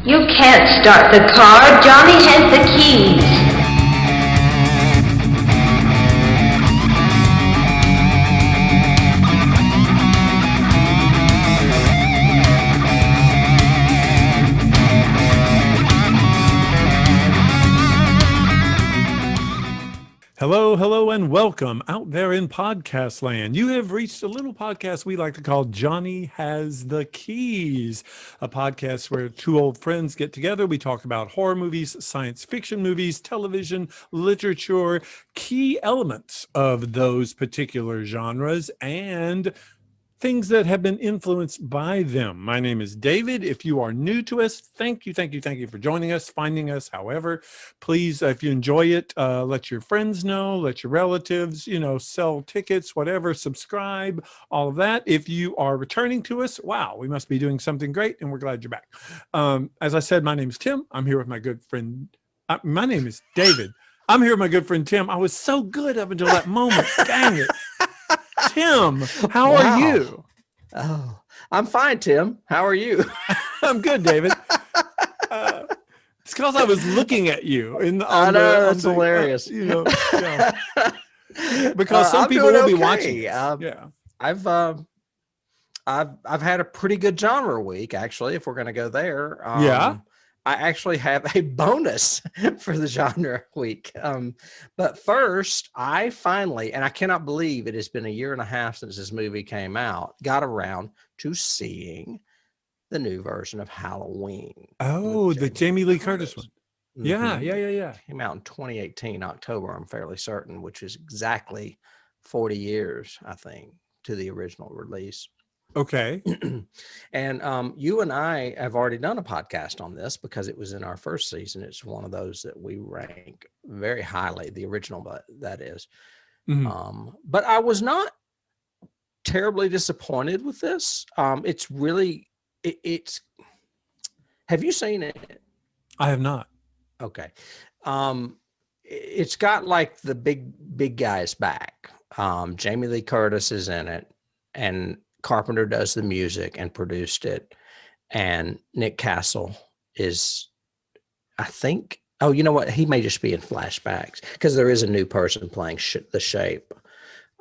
You can't start the car. Johnny has the keys. Hello, hello, and welcome out there in podcast land. You have reached a little podcast we like to call Johnny Has the Keys, a podcast where two old friends get together. We talk about horror movies, science fiction movies, television, literature, key elements of those particular genres, and things that have been influenced by them. My name is David. If you are new to us, thank you for joining us, finding us. However, please, if you enjoy it, let your friends know, let your relatives, sell tickets, whatever, subscribe, all of that. If you are returning to us, wow, we must be doing something great, and we're glad you're back. As I said, my name is Tim. I'm here with my good friend. My name is David. I'm here with my good friend Tim. I was so good up until that moment. Dang it. Tim, how are you? Oh, I'm fine, Tim. How are you? I'm good, David. It's because I was looking at you. I know, that's hilarious. Yeah. Because some people will be watching. Yeah, I've had a pretty good genre week, actually. If we're going to go there, yeah. I actually have a bonus for the genre week. But first, I finally, and I cannot believe it has been a year and a half since this movie came out, got around to seeing the new version of Halloween. Oh, the Jamie Lee Curtis one. Mm-hmm. Yeah. Came out in 2018, October, I'm fairly certain, which is exactly 40 years, I think, to the original release. Okay. And you and I have already done a podcast on this because it was in our first season. It's one of those that we rank very highly, the original, but that is. Mm-hmm. But I was not terribly disappointed with this. It's really, it's, have you seen it? I have not. Okay. It's got like the big guys back. Jamie Lee Curtis is in it, and Carpenter does the music and produced it, and Nick Castle is, I think, oh, you know what? He may just be in flashbacks because there is a new person playing the Shape.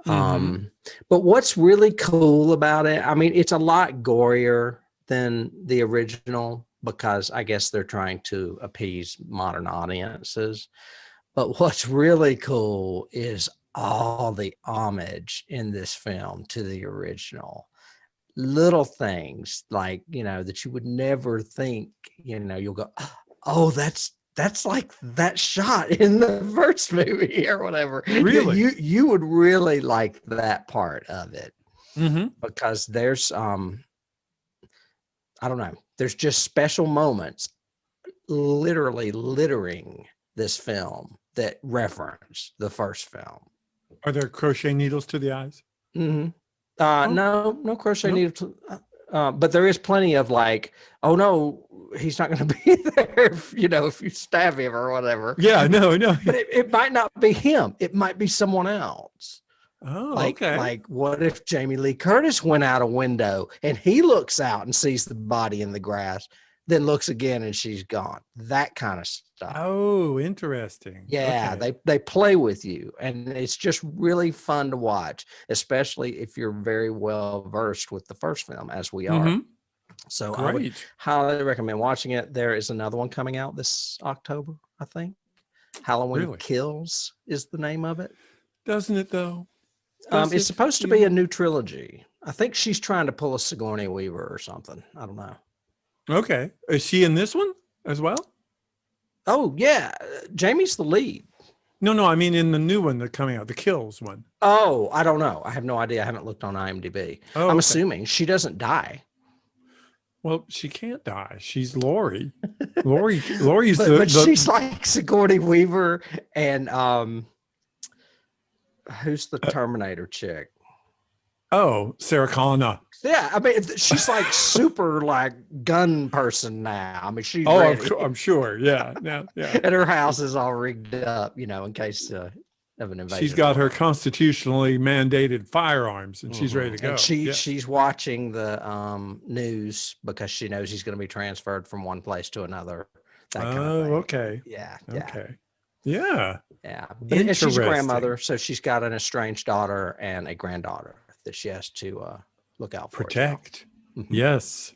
Mm-hmm. But what's really cool about it, I mean, it's a lot gorier than the original because I guess they're trying to appease modern audiences. But what's really cool is all the homage in this film to the original. Little things like, that you would never think, you'll go, oh, that's like that shot in the first movie or whatever. Really? You would really like that part of it. Mm-hmm. Because there's, I don't know, there's just special moments literally littering this film that reference the first film. Are there crochet needles to the eyes? Mm-hmm. No crochet needle. But there is plenty of like, oh no, he's not going to be there. If you stab him or whatever. Yeah, no. But it might not be him. It might be someone else. Oh, okay. Like what if Jamie Lee Curtis went out a window and he looks out and sees the body in the grass, then looks again and she's gone? That kind of stuff. Oh, interesting. Yeah, okay. They play with you, and it's just really fun to watch, especially if you're very well versed with the first film, as we are. Mm-hmm. So great. I would highly recommend watching it. There is another one coming out this October, I think. Halloween Kills is the name of it. Doesn't it though? It's supposed to be a new trilogy. I think she's trying to pull a Sigourney Weaver or something. I don't know. Okay. Is she in this one as well? Oh, yeah. Jamie's the lead. No, I mean in the new one that's coming out, the Kills one. Oh, I don't know. I have no idea. I haven't looked on IMDb. I'm assuming she doesn't die. Well, she can't die. She's Laurie. Laurie's but she's like Sigourney Weaver and who's the Terminator chick? Oh, Sarah Connor. Yeah, I mean, she's like super like gun person now. I mean, she's ready. I'm sure. Yeah. And her house is all rigged up, in case of an invasion. She's got her constitutionally mandated firearms, and she's ready to go. And she's watching the news because she knows he's going to be transferred from one place to another. That kind of thing. Okay. Yeah. Okay. Yeah. Yeah. And she's a grandmother, so she's got an estranged daughter and a granddaughter that she has to look out for. Protect. Yes.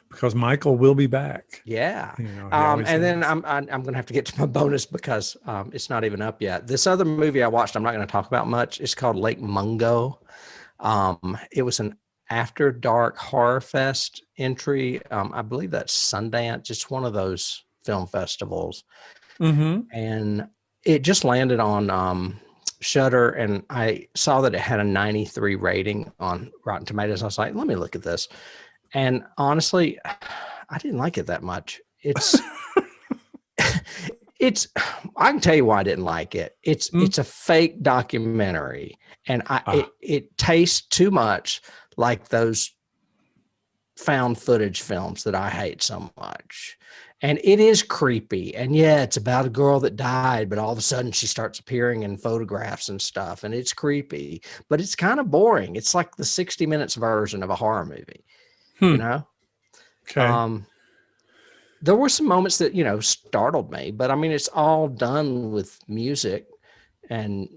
Because Michael will be back. Yeah. You know, and then I'm going to have to get to my bonus because it's not even up yet. This other movie I watched, I'm not going to talk about much. It's called Lake Mungo. It was an After Dark Horror Fest entry. I believe that's Sundance. It's one of those film festivals. And it just landed on Shudder, and I saw that it had a 93 rating on Rotten Tomatoes. I was like, let me look at this. And honestly, I didn't like it that much. It's I can tell you why I didn't like it. It's a fake documentary, and it tastes too much like those found footage films that I hate so much. And it is creepy. And yeah, it's about a girl that died, but all of a sudden she starts appearing in photographs and stuff, and it's creepy, but it's kind of boring. It's like the 60 Minutes version of a horror movie. You know? Okay. There were some moments that, startled me, but I mean, it's all done with music and,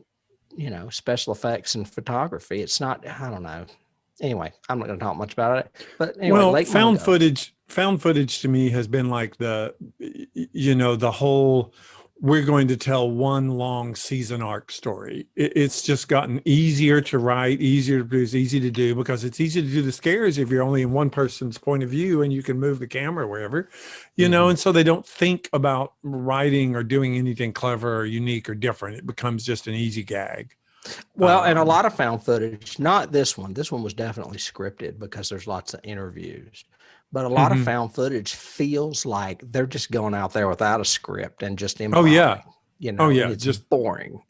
special effects and photography. It's not, I don't know. Anyway, I'm not going to talk much about it, but anyway, found footage to me has been like the whole, we're going to tell one long season arc story. It's just gotten easier to write, easier to produce, easy to do, because it's easy to do the scares if you're only in one person's point of view and you can move the camera wherever, and so they don't think about writing or doing anything clever or unique or different. It becomes just an easy gag. Well, and a lot of found footage, not this one. This one was definitely scripted because there's lots of interviews. But a lot of found footage feels like they're just going out there without a script and just improv. It's just boring.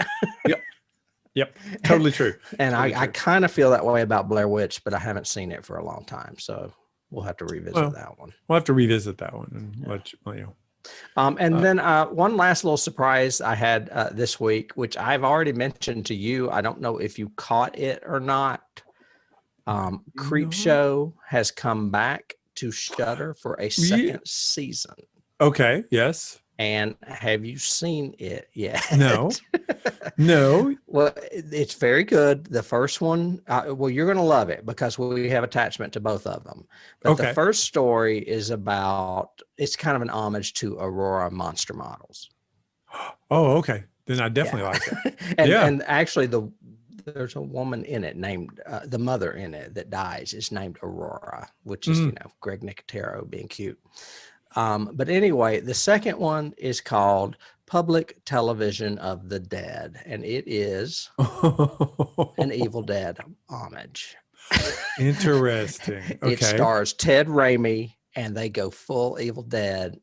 Yep. Totally true. And I kind of feel that way about Blair Witch, but I haven't seen it for a long time. So we'll have to revisit that one. We'll have to revisit that one and let you know. And then one last little surprise I had this week, which I've already mentioned to you. I don't know if you caught it or not. Creepshow has come back to Shudder for a second season. Okay. Yes. And have you seen it yet? No. Well, it's very good. The first one, you're going to love it because we have attachment to both of them. But the first story is it's kind of an homage to Aurora Monster Models. Oh, okay. Then I definitely like it. And actually there's a woman in it named, the mother in it that dies is named Aurora, which is, Greg Nicotero being cute. But anyway, the second one is called Public Television of the Dead, and it is an Evil Dead homage. Interesting. Okay. It stars Ted Raimi, and they go full Evil Dead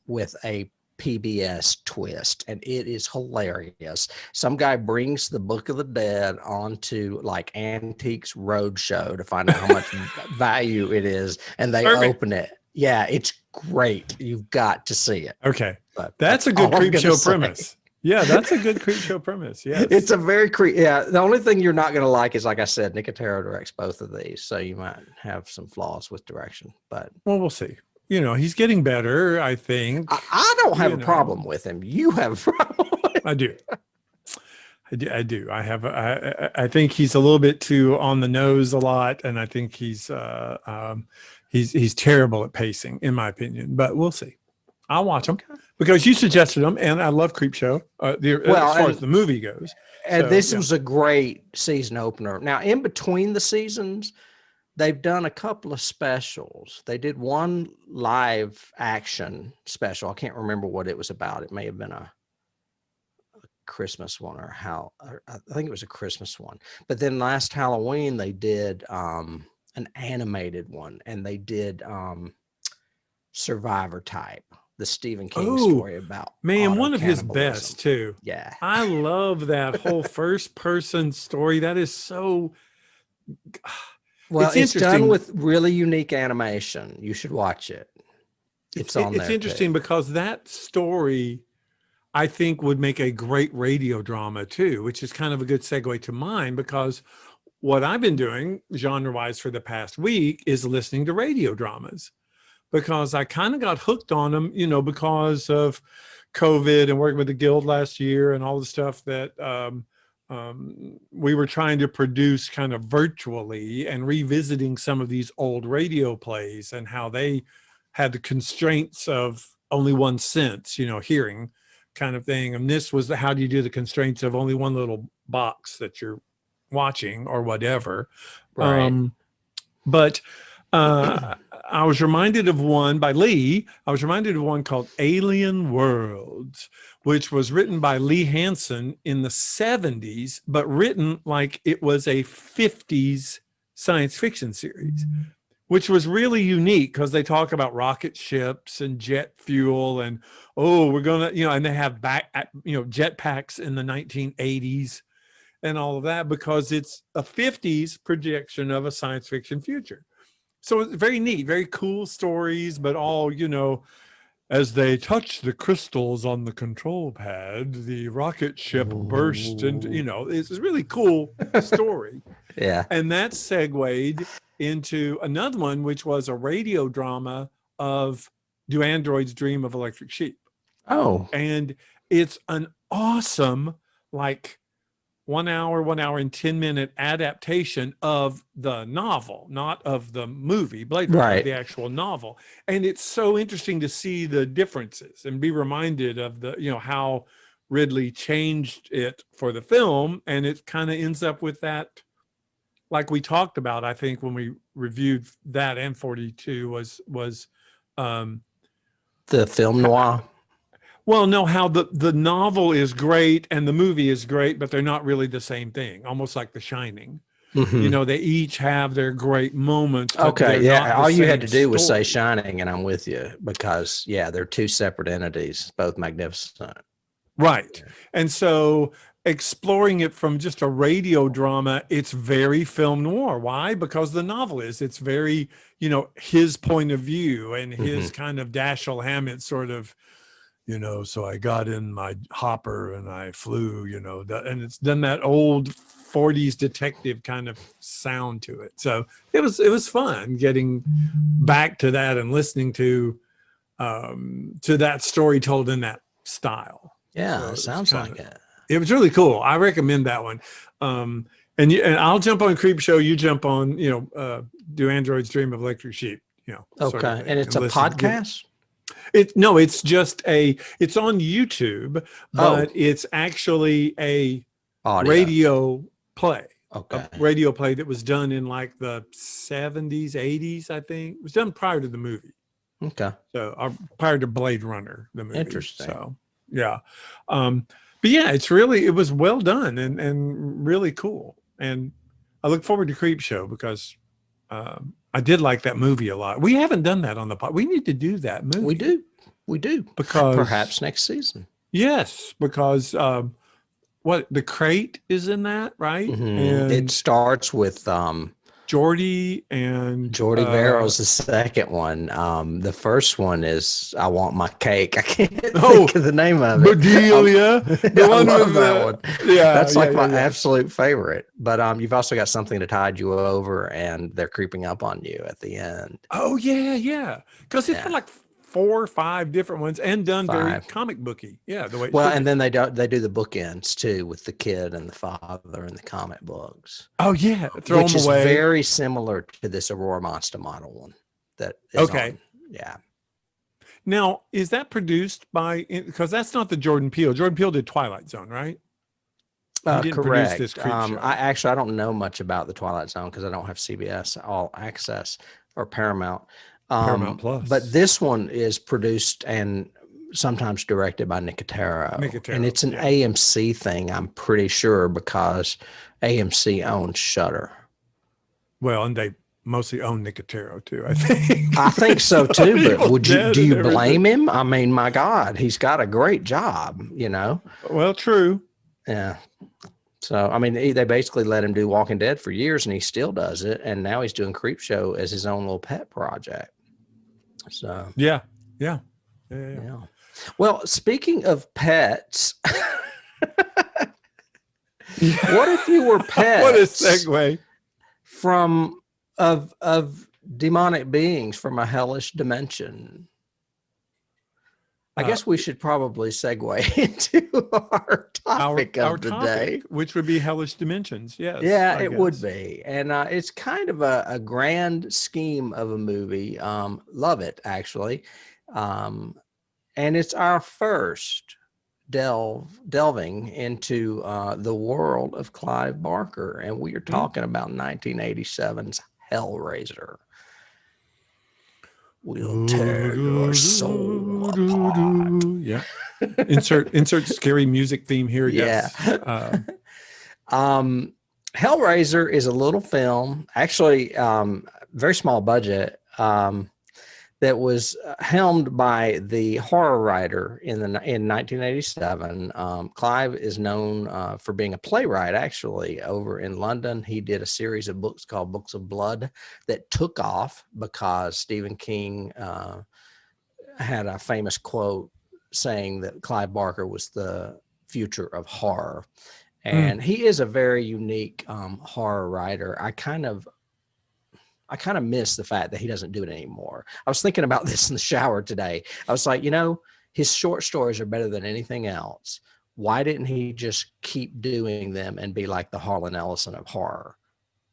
with a PBS twist, and it is hilarious. Some guy brings the Book of the Dead onto like Antiques Roadshow to find out how much value it is, and they open it. Yeah, it's great. You've got to see it. Okay. But that's a good creep show premise. Yeah, that's a good creep show premise. Yes. It's a very the only thing you're not going to like is, like I said, Nicotero directs both of these, so you might have some flaws with direction, but we'll see. He's getting better, I think. I don't have a problem with him. You have a problem with him. I do. I think he's a little bit too on the nose a lot, and I think he's terrible at pacing, in my opinion. But we'll see. I'll watch him because you suggested him, and I love Creepshow. As far as the movie goes. And this was a great season opener. Now, in between the seasons, they've done a couple of specials. They did one live action special. I can't remember what it was about. It may have been a Christmas one or I think it was a Christmas one. But then last Halloween, they did an animated one, and they did Survivor Type, the Stephen King story about one of his best too. Yeah. I love that whole first person story. That is so well, it's done with really unique animation. You should watch it. It's on there. It's interesting because that story, I think would make a great radio drama too, which is kind of a good segue to mine, because what I've been doing genre-wise for the past week is listening to radio dramas, because I kind of got hooked on them, because of COVID and working with the guild last year and all the stuff that we were trying to produce kind of virtually, and revisiting some of these old radio plays and how they had the constraints of only one sense, hearing kind of thing. And this was how do you do the constraints of only one little box that you're watching or whatever. Right. But I was reminded of one by Lee. I was reminded of one called Alien Worlds, which was written by Lee Hansen in the 70s, but written like it was a 50s science fiction series, which was really unique because they talk about rocket ships and jet fuel and, we're going to, and they have jetpacks in the 1980s and all of that, because it's a 50s projection of a science fiction future. So it's very neat, very cool stories, but all, as they touch the crystals on the control pad, the rocket ship burst into, it's a really cool story. Yeah. And that segued into another one, which was a radio drama of Do Androids Dream of Electric Sheep? Oh. And it's an awesome, like 1 hour and 10-minute adaptation of the novel, not of the movie, Blade Runner, Right. the actual novel. And it's so interesting to see the differences and be reminded of the, how Ridley changed it for the film. And it kind of ends up with that, like we talked about, I think, when we reviewed that, and 42 was the film noir. Well, no, how the novel is great and the movie is great, but they're not really the same thing. Almost like The Shining. Mm-hmm. They each have their great moments. But Okay, yeah. All you had to do was say story. Shining, and I'm with you, because they're two separate entities, both magnificent. Right. And so exploring it from just a radio drama, it's very film noir. Why? Because the novel it's very, his point of view and his kind of Dashiell Hammett sort of, so I got in my hopper and I flew, and it's done that old 40s detective kind of sound to it. So it was fun getting back to that and listening to that story told in that style. Yeah, So it sounds like it. It was really cool. I recommend that one. And I'll jump on Creep Show. You jump on, Do Androids Dream of Electric Sheep? Okay, and it's a podcast. It's just it's on YouTube, but it's actually a Audio. radio play. Okay. A radio play that was done in like the 70s, 80s, I think. It was done prior to the movie. Okay. So prior to Blade Runner, the movie. Interesting. So, yeah. But yeah, it was well done and really cool. And I look forward to Creep Show because I did like that movie a lot. We haven't done that on the pod. We need to do that movie. We do. Because perhaps next season. Yes, because the Crate is in that, right? Mm-hmm. And it starts with Geordie and Geordie Verrill's the second one. The first one is I Want My Cake. I can't think of the name of it. Bedelia. I love that one. Yeah, that's like my absolute favorite. But you've also got Something to Tide You Over, and they're creeping up on you at the end. Oh yeah. Because it's like 4 or 5 different ones and done very comic booky. Yeah, the way. And then they do the bookends too with the kid and the father in the comic books. Oh yeah, which is very similar to this Aurora Monster model one. That is on. Yeah. Now, is that produced by? Because that's not the Jordan Peele. Jordan Peele did Twilight Zone, right? Correct. This Creep Show. I don't know much about the Twilight Zone because I don't have CBS All Access or Paramount. Paramount Plus. But this one is produced and sometimes directed by Nicotero. And it's an AMC thing, I'm pretty sure, because AMC owns Shudder. Well, and they mostly own Nicotero too, I think. I think so too, but do you blame him? I mean, my God, he's got a great job, Well, true. Yeah. So, I mean, they basically let him do Walking Dead for years and he still does it. And now he's doing Creep Show as his own little pet project. So, yeah. Well, speaking of pets, what if you were pets? What a segue. From of demonic beings from a hellish dimension. I guess we should probably segue into our topic of the day, which would be hellish dimensions. Yes. Yeah, it would be. And it's kind of a grand scheme of a movie. Love it, actually. And it's our first delving into the world of Clive Barker. And we are talking about 1987's Hellraiser. We'll tear your soul apart. Yeah. Insert scary music theme here. Yeah. Yes. Hellraiser is a little film, actually, very small budget, that was helmed by the horror writer in 1987. Clive is known for being a playwright, actually, over in London. He did a series of books called Books of Blood that took off because Stephen King had a famous quote saying that Clive Barker was the future of horror. And he is a very unique horror writer. I kind of miss the fact that he doesn't do it anymore. I was thinking about this in the shower today. I was like, his short stories are better than anything else. Why didn't he just keep doing them and be like the Harlan Ellison of horror?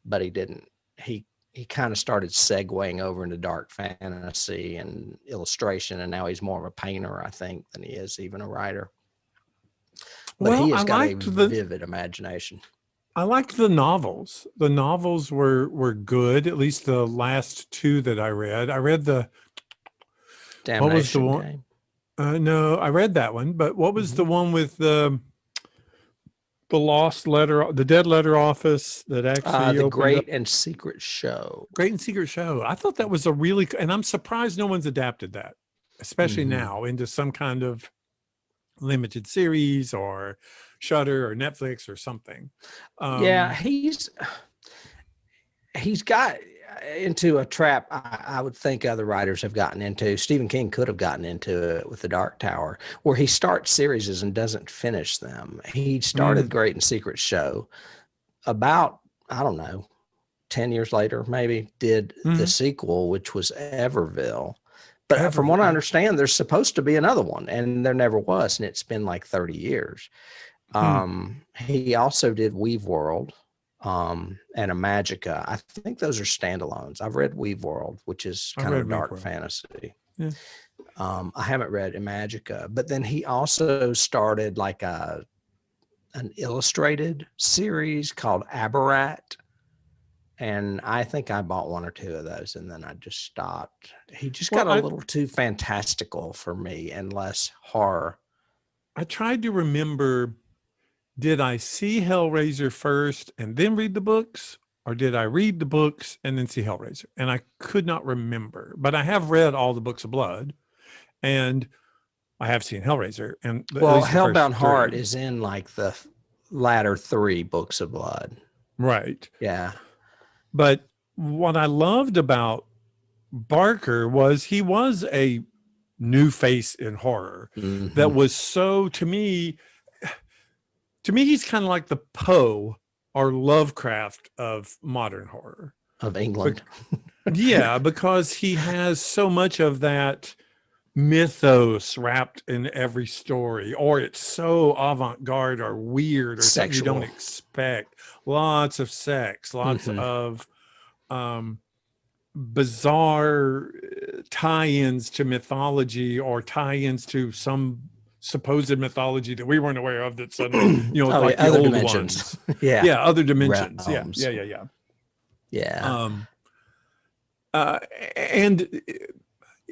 But he didn't. He kind of started segueing over into dark fantasy and illustration, and now he's more of a painter, I think, than he is even a writer. But he has got a vivid imagination. I liked the novels. The novels were good, at least the last two that I read. I read the Damnation what was the one? Game. No, I read that one, but what was the one with the lost letter, the dead letter office that actually the Great and Secret Show. Great and Secret Show. I thought that was a really, and I'm surprised no one's adapted that, especially now, into some kind of limited series or Shudder or Netflix or something. Yeah, he's got into a trap I would think other writers have gotten into. Stephen King could have gotten into it with The Dark Tower, where he starts series and doesn't finish them. He started Great and Secret Show about, I don't know, 10 years later, maybe, did the sequel, which was Everville. But from what I understand, there's supposed to be another one, and there never was, and it's been like 30 years. He also did Weave World and Imagica. I think those are standalones. I've read Weave World, which is kind of dark fantasy. Yeah. I haven't read Imagica, but then he also started like an illustrated series called Aberrat. And I think I bought one or two of those, and then I just stopped. He just got a little too fantastical for me and less horror. I tried to remember, did I see Hellraiser first and then read the books? Or did I read the books and then see Hellraiser? And I could not remember. But I have read all the Books of Blood, and I have seen Hellraiser. And Hellbound Heart is in like the latter 3 Books of Blood. Right. Yeah. But what I loved about Barker was he was a new face in horror that was so, to me, he's kind of like the Poe or Lovecraft of modern horror. Of England. Yeah, because he has so much of that mythos wrapped in every story, or it's so avant-garde or weird or something you don't expect. Lots of sex, lots of bizarre tie-ins to mythology or tie-ins to some supposed mythology that we weren't aware of that suddenly, like the old dimensions. ones. Yeah, other dimensions. Realms. Yeah. And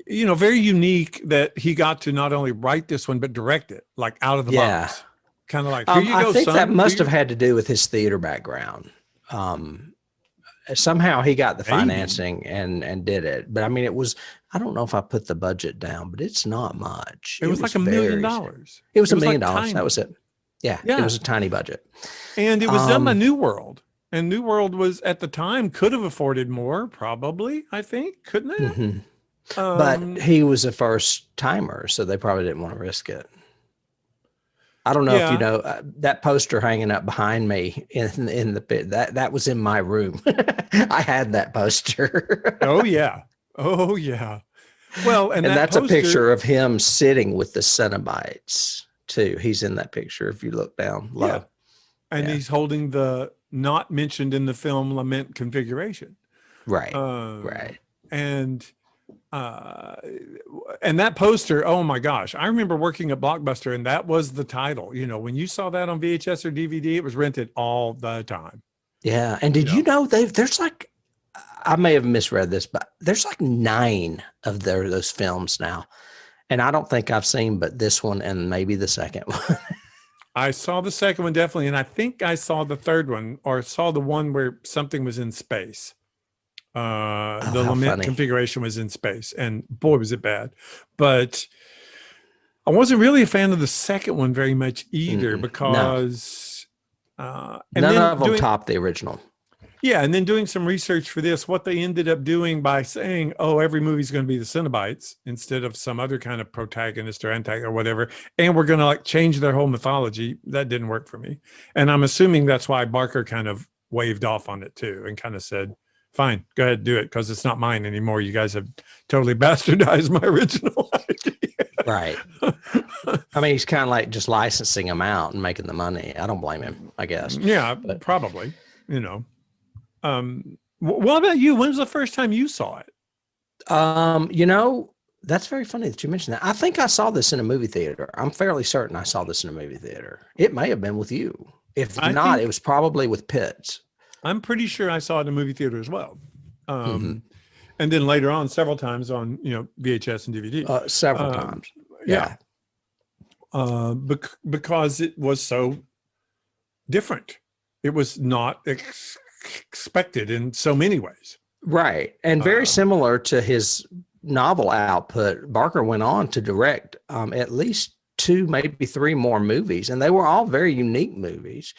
very unique that he got to not only write this one but direct it, like out of the box. Kind of like, here you go, I think son. that must have had to do with his theater background. Somehow he got the financing and did it. But I mean, I don't know if I put the budget down, but it's not much. It was like $1 million. It was $1 million. That was it. Yeah, yeah. It was a tiny budget. And it was done by New World. And New World was, at the time, could have afforded more, probably, I think. Couldn't it? But he was a first timer, so they probably didn't want to risk it. I don't know if you Yeah. know that poster hanging up behind me in the pit. That was in my room. I had that poster. Oh yeah. Oh yeah. Well, and And that that's a picture poster, of him sitting with the Cenobites too. He's in that picture if you look down low. yeah. And Yeah. he's holding the not mentioned in the film lament configuration. Right. Um, Right. and uh, and that poster, oh my gosh, I remember working at Blockbuster, and that was the title. You know, when you saw that on VHS or DVD, it was rented all the time. Yeah. And did you know there's like, I may have misread this, but there's like 9 of those films now. And I don't think I've seen but this one and maybe the second one. I saw the second one definitely, and I think I saw the third one, or saw the one where something was in space. The How lament funny. configuration was in space, and boy, was it bad. But I wasn't really a fan of the second one very much either, No, because and none then of them doing top the original. and then doing some research for this, what they ended up doing by saying, oh, every movie's going to be the Cenobites instead of some other kind of protagonist or antagonist or whatever, and we're going to like change their whole mythology. That didn't work for me, and I'm assuming that's why Barker kind of waved off on it too, and kind of said, fine, go ahead, do it, because it's not mine anymore. You guys have totally bastardized my original idea. Right. I mean, he's kind of like just licensing them out and making the money. I don't blame him, I guess. Yeah, But probably. What about you? When was the first time you saw it? that's very funny that you mentioned that. I think I saw this in a movie theater. I'm fairly certain I saw this in a movie theater. It may have been with you. If not, it was probably with Pitts. I'm pretty sure I saw it in a movie theater as well. Mm-hmm. And then later on, several times on, VHS and DVD. Several times. Yeah. Because it was so different. It was not expected in so many ways. Right. And very similar to his novel output, Barker went on to direct at least 2, maybe 3 more movies. And they were all very unique movies.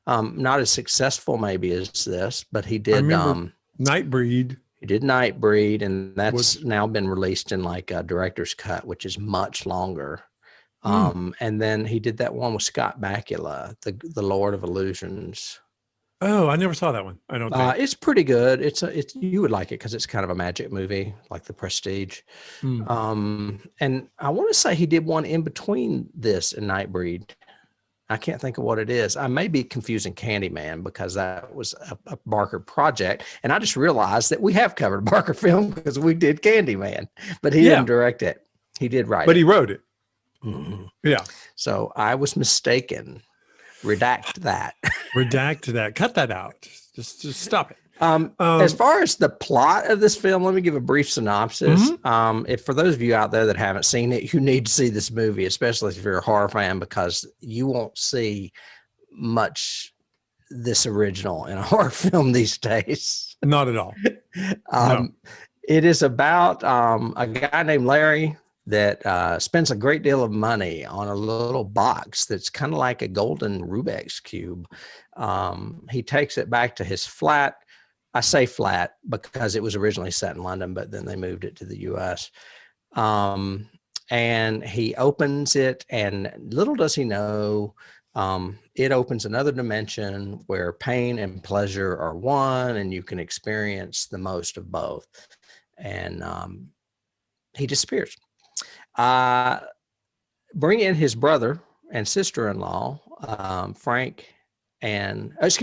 Not as successful maybe as this, but he did Nightbreed. He did Nightbreed, and that's now been released in like a director's cut, which is much longer. And then he did that one with Scott Bakula, the Lord of Illusions. Oh, I never saw that one. I don't think. It's pretty good. It's you would like it because it's kind of a magic movie, like The Prestige. And I want to say he did one in between this and Nightbreed. I can't think of what it is. I may be confusing Candyman because that was a Barker project. And I just realized that we have covered a Barker film because we did Candyman, but he didn't direct it. He did write it. But he wrote it. Mm-hmm. Yeah. So I was mistaken. Redact that. Redact that. Cut that out. Just stop it. As far as the plot of this film, let me give a brief synopsis. If for those of you out there that haven't seen it, you need to see this movie, especially if you're a horror fan, because you won't see much this original in a horror film these days. Not at all. No. It is about a guy named Larry that spends a great deal of money on a little box that's kind of like a golden Rubik's Cube. He takes it back to his flat. I say flat because it was originally set in London, but then they moved it to the US. And he opens it, and little does he know, it opens another dimension where pain and pleasure are one, and you can experience the most of both. And he disappears. Bring in his brother and sister-in-law, Frank. And Frank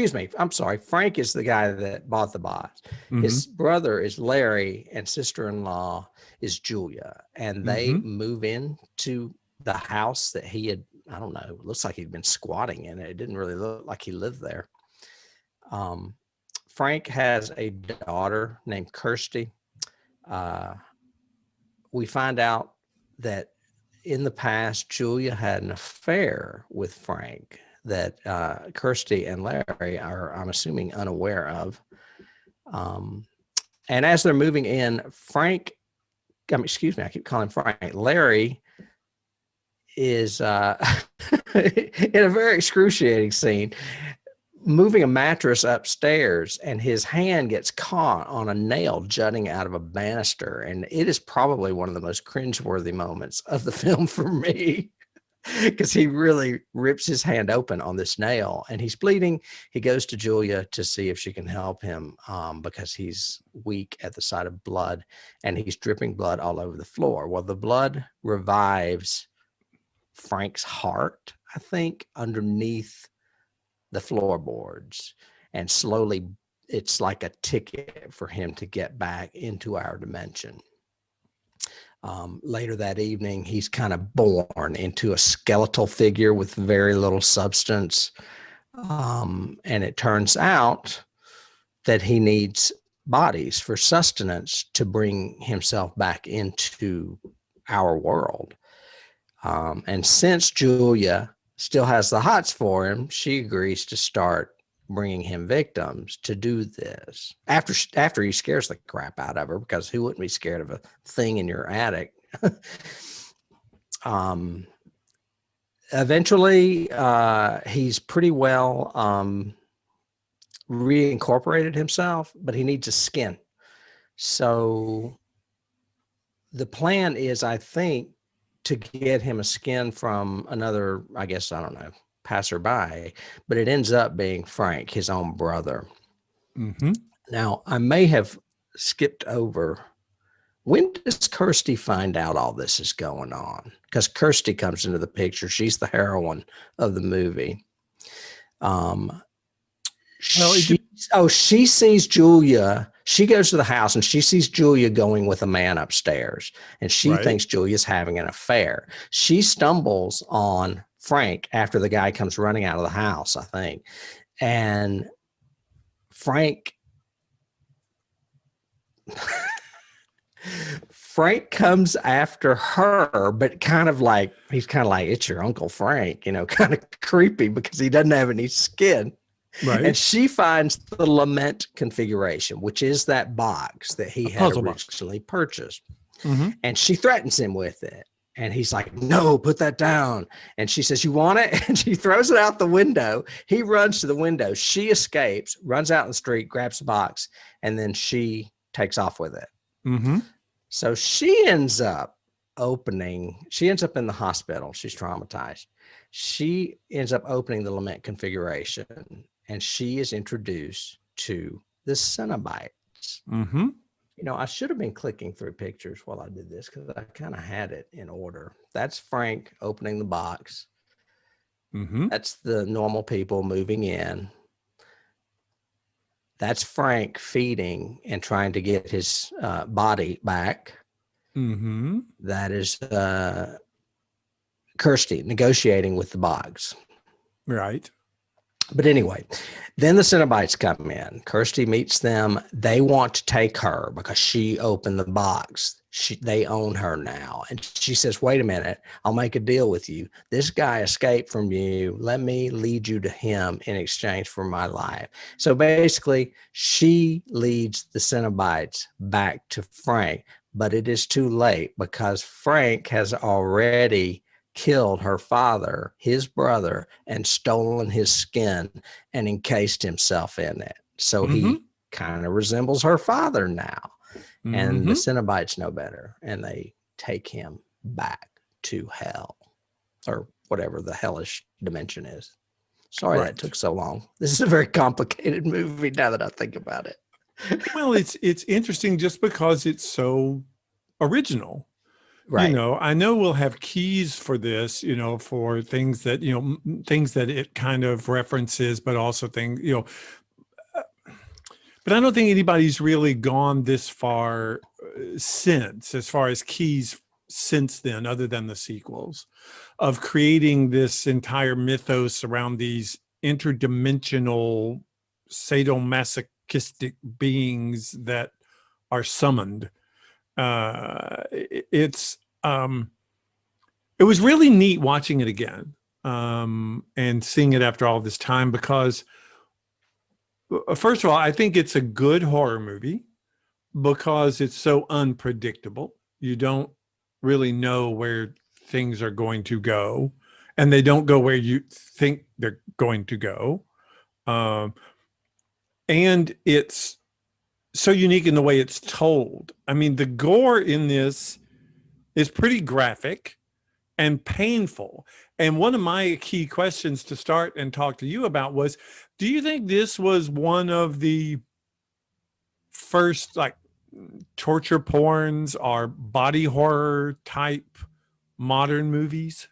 is the guy that bought the box. His brother is Larry, and sister-in-law is Julia. And they move into the house that he had, I don't know, it looks like he'd been squatting in it. It didn't really look like he lived there. Frank has a daughter named Kirsty. We find out that in the past, Julia had an affair with Frank that Kirsty and Larry are, I'm assuming, unaware of. And as they're moving in, I keep calling him Frank. Larry is in a very excruciating scene. moving a mattress upstairs, and his hand gets caught on a nail jutting out of a banister. And it is probably one of the most cringeworthy moments of the film for me, because he really rips his hand open on this nail and he's bleeding. He goes to Julia to see if she can help him because he's weak at the sight of blood, and he's dripping blood all over the floor. Well, the blood revives Frank's heart, I think, underneath the floorboards, and slowly it's like a ticket for him to get back into our dimension. Later that evening, he's kind of born into a skeletal figure with very little substance. And it turns out that he needs bodies for sustenance to bring himself back into our world. And since Julia still has the hots for him, she agrees to start bringing him victims to do this. After he scares the crap out of her, because who wouldn't be scared of a thing in your attic? Eventually, he's pretty well reincorporated himself, but he needs a skin. So the plan is, I think, to get him a skin from another, I guess, I don't know, passerby, but it ends up being Frank, his own brother. Mm-hmm. Now, I may have skipped over. When does Kirsty find out all this is going on? Because Kirsty comes into the picture. She's the heroine of the movie. She sees Julia. She goes to the house and she sees Julia going with a man upstairs, and she thinks Julia's having an affair. She stumbles on Frank after the guy comes running out of the house, I think. And Frank comes after her, but he's kind of like, it's your Uncle Frank, kind of creepy because he doesn't have any skin. Right. And she finds the lament configuration, which is that box that he had originally purchased. Mm-hmm. And she threatens him with it. And he's like, no, put that down. And she says, you want it? And she throws it out the window. He runs to the window. She escapes, runs out in the street, grabs the box, and then she takes off with it. Mm-hmm. So she ends up in the hospital. She's traumatized. She ends up opening the lament configuration, and she is introduced to the Cenobites. Mm-hmm. I should have been clicking through pictures while I did this because I kind of had it in order. That's Frank opening the box. Mm-hmm. That's the normal people moving in. That's Frank feeding and trying to get his body back. Mm-hmm. That is Kirsty negotiating with the box. Right. But anyway, then the Cenobites come in. Kirsty meets them. They want to take her because she opened the box. They own her now. And she says, wait a minute, I'll make a deal with you. This guy escaped from you. Let me lead you to him in exchange for my life. So basically, she leads the Cenobites back to Frank, but it is too late because Frank has already killed her father, his brother, and stolen his skin and encased himself in it. So he kind of resembles her father now. Mm-hmm. And the Cenobites know better, and they take him back to hell, or whatever the hellish dimension is. Sorry that took so long. This is a very complicated movie now that I think about it. Well, it's interesting just because it's so original. Right. I know we'll have keys for this, for things that, things that it kind of references, but also things, but I don't think anybody's really gone this far since, as far as keys since then, other than the sequels, of creating this entire mythos around these interdimensional sadomasochistic beings that are summoned. It was really neat watching it again and seeing it after all this time, because first of all, I think it's a good horror movie because it's so unpredictable. You don't really know where things are going to go, and they don't go where you think they're going to go. Um, and it's so unique in the way it's told. I mean, the gore in this is pretty graphic and painful. And one of my key questions to start and talk to you about was, do you think this was one of the first like torture porns or body horror type modern movies?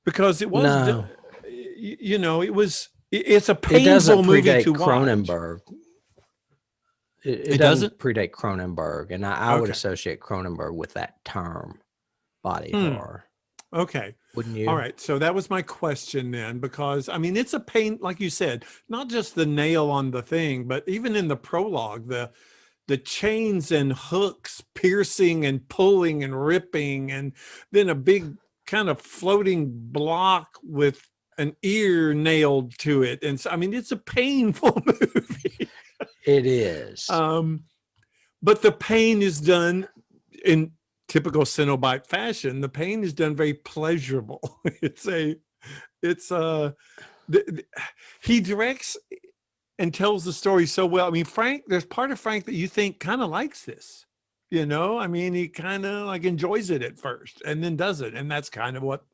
Because it was, No, you know, it's a it doesn't painful movie predate to watch. Cronenberg. It It doesn't doesn't? predate Cronenberg, and I would Okay. associate Cronenberg with that term, body Hmm. horror. Okay. Wouldn't All you? right. So that was my question then, because I mean, it's a pain, like you said, not just the nail on the thing, but even in the prologue, the chains and hooks piercing and pulling and ripping, and then a big kind of floating block with an ear nailed to it. And so, I mean, it's a painful movie. It is. But the pain is done in typical Cenobite fashion. The pain is done very pleasurable. He directs and tells the story so well. I mean, Frank, there's part of Frank that you think kind of likes this, you know? I mean, he kind of like enjoys it at first and then does it. And that's kind of what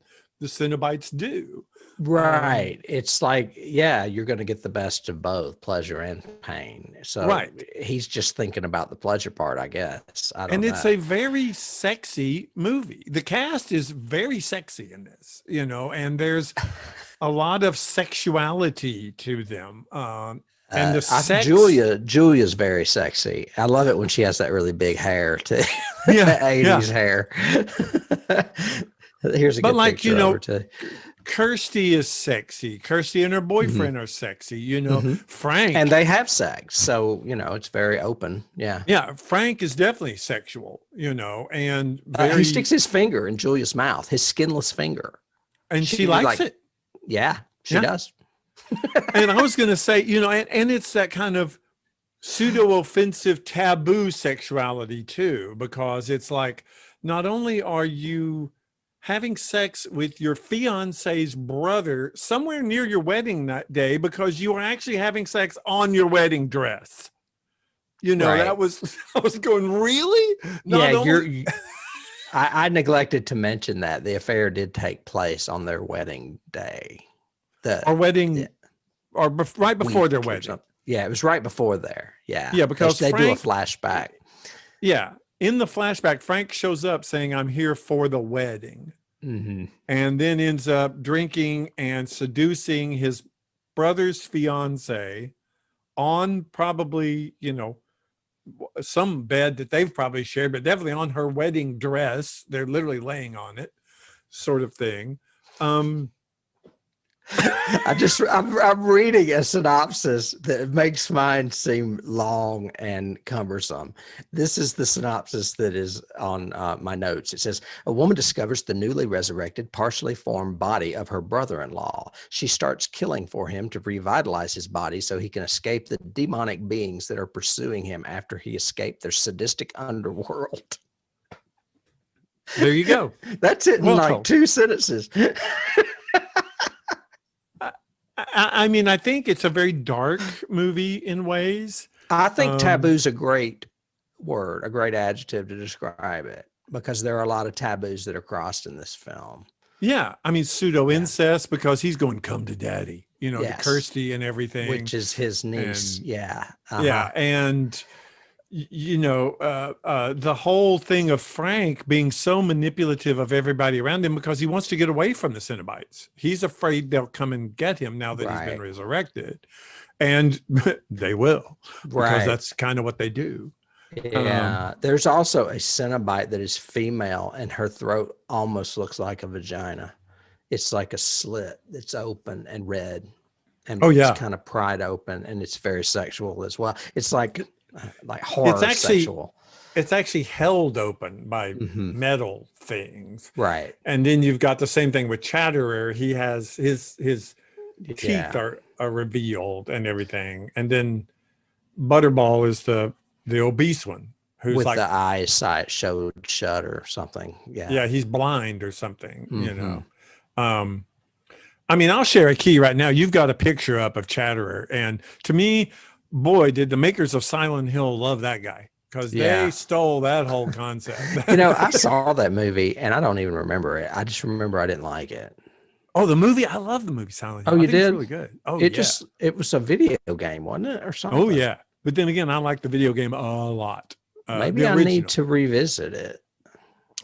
the Cenobites do. Right. It's like, yeah, you're going to get the best of both pleasure and pain. So Right. he's just thinking about the pleasure part, I guess. I don't And know. it's a very sexy movie. The cast is very sexy in this, you know, and there's a lot of sexuality to them. And the sex, Julia's very sexy. I love it when she has that really big hair too. Yeah, That 80s hair. Here's a but good like, picture you of know, her too. Kirsty is sexy. Kirsty and her boyfriend are sexy, you know. Frank, And they have sex. So, you know, it's very open. Yeah. yeah, Frank is definitely sexual, you know, and He very, sticks his finger in Julia's mouth, his skinless finger. and she She's likes like, it. yeah, she Yeah. does. And I was going to say, you know, and it's that kind of pseudo-offensive taboo sexuality too, because it's like, not only are you having sex with your fiance's brother somewhere near your wedding that day, because you are actually having sex on your wedding dress. You know, Right. I was going, really? Not Yeah, only, I neglected to mention that the affair did take place on their wedding day. or wedding, Yeah, or right before their week or wedding. something. Yeah, it was right before there. Yeah. Yeah, because they do a Frank, flashback. yeah, in the flashback, Frank shows up saying, I'm here for the wedding. Mm-hmm. And then ends up drinking and seducing his brother's fiance on probably, you know, some bed that they've probably shared, but definitely on her wedding dress. They're literally laying on it, sort of thing. I'm reading a synopsis that makes mine seem long and cumbersome. This is the synopsis that is on my notes. It says, a woman discovers the newly resurrected, partially formed body of her brother-in-law. She starts killing for him to revitalize his body so he can escape the demonic beings that are pursuing him after he escaped their sadistic underworld. There you go. That's it in Well like told. 2 sentences. I mean, I think it's a very dark movie in ways. I think taboo's a great word, a great adjective to describe it, because there are a lot of taboos that are crossed in this film. Yeah. I mean, pseudo incest, because he's going, come to daddy, you know, Yes. to Kirsty and everything. Which is his niece. And- yeah. Yeah. And, you know, the whole thing of Frank being so manipulative of everybody around him because he wants to get away from the Cenobites. He's afraid they'll come and get him now that he's been Right. resurrected. And they will, because Right. that's kind of what they do. Yeah. There's also a Cenobite that is female and her throat almost looks like a vagina. It's like a slit that's open and red. And Oh, yeah. it's kind of pried open, and it's very sexual as well. It's like horror sexual. It's actually held open by Mm-hmm. metal things. Right. And then you've got the same thing with Chatterer. He has his teeth Yeah. are revealed and everything. And then Butterball is the obese one who's With like, the eyes showed shut or something. Yeah. yeah, he's blind or something, you Mhm. know. I mean, I'll share a key right now. You've got a picture up of Chatterer. And to me, boy, did the makers of Silent Hill love that guy because they Yeah. stole that whole concept. I saw that movie and I don't even remember it. I just remember I didn't like it. Oh, the movie. I love the movie Silent Oh, Hill. I you think it's did? really good. Oh, yeah. It was a video game, wasn't it? Or Oh, something. yeah. But then again, I like the video game a lot. Maybe The I need original. to revisit it.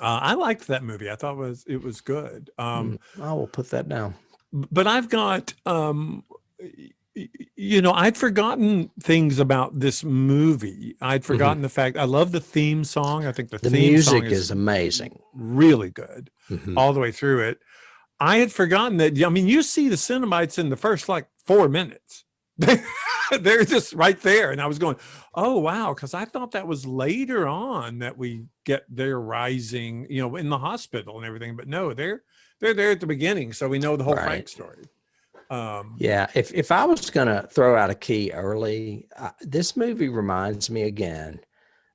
I liked that movie. I thought it was good. I will put that down. But I've got I'd forgotten things about this movie. I'd forgotten the fact I love the theme song. I think the theme music song is amazing. really good Mhm. all the way through it. I had forgotten that. I mean, you see the Cenobites in the first like 4 minutes. They're just right there. And I was going, oh, wow. Because I thought that was later on that we get their rising, in the hospital and everything. But no, they're there at the beginning. So we know the whole Frank story. Yeah. If I was going to throw out a key early, this movie reminds me again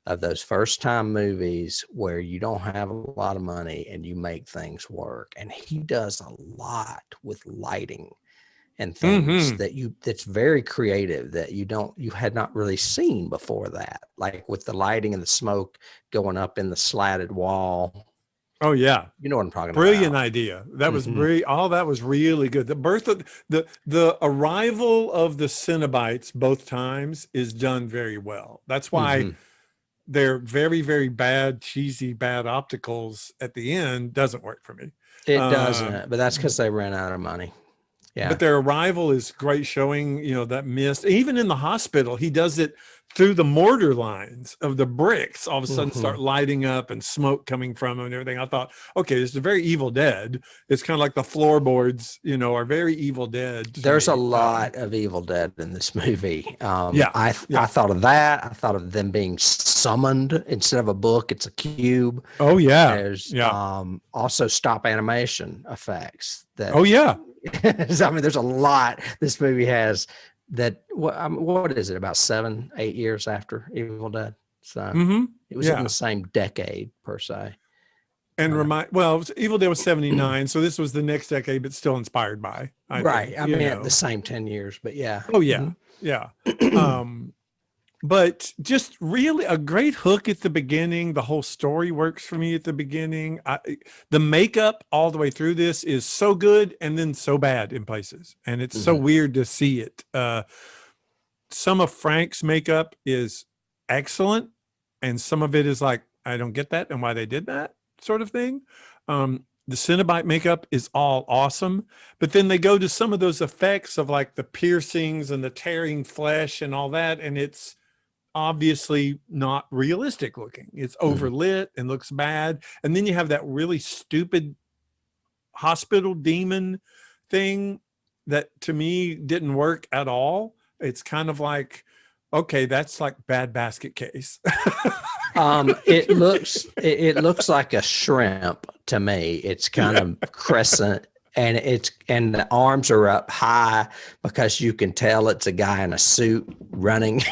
of those first time movies where you don't have a lot of money and you make things work. And he does a lot with lighting and things that's very creative that you had not really seen before that, like with the lighting and the smoke going up in the slatted wall. Oh yeah. You know what I'm talking Brilliant about. idea. That was all that was really good. The birth of the arrival of the Cenobites both times is done very well. That's why they're very, very bad, cheesy, bad opticals at the end doesn't work for me. It doesn't, but that's because they ran out of money. Yeah. But their arrival is great, showing, that mist. Even in the hospital, he does it through the mortar lines of the bricks. All of a sudden start lighting up and smoke coming from them and everything. I thought, okay, this is very Evil Dead. It's kind of like the floorboards, are very Evil Dead. There's a lot of Evil Dead in this movie. I thought of that. I thought of them being summoned instead of a book. It's a cube. Oh yeah. There's also stop animation effects. Oh yeah. I mean, there's a lot this movie has that. What is it? About 7-8 years after Evil Dead. So it was in the same decade per se. And Evil Dead was 79, so this was the next decade, but still inspired by. I think, I mean, the same 10 years, but yeah. Oh yeah, yeah. But just really a great hook at the beginning. The whole story works for me at the beginning. The makeup all the way through this is so good and then so bad in places. And it's so weird to see it. Some of Frank's makeup is excellent. And some of it is like, I don't get that and why they did that sort of thing. The Cenobite makeup is all awesome. But then they go to some of those effects of like the piercings and the tearing flesh and all that. And it's obviously not realistic looking. It's overlit and looks bad. And then you have that really stupid hospital demon thing that to me didn't work at all. It's kind of like, okay, that's like bad basket case. It looks like a shrimp to me. It's kind of crescent. And the arms are up high because you can tell it's a guy in a suit running.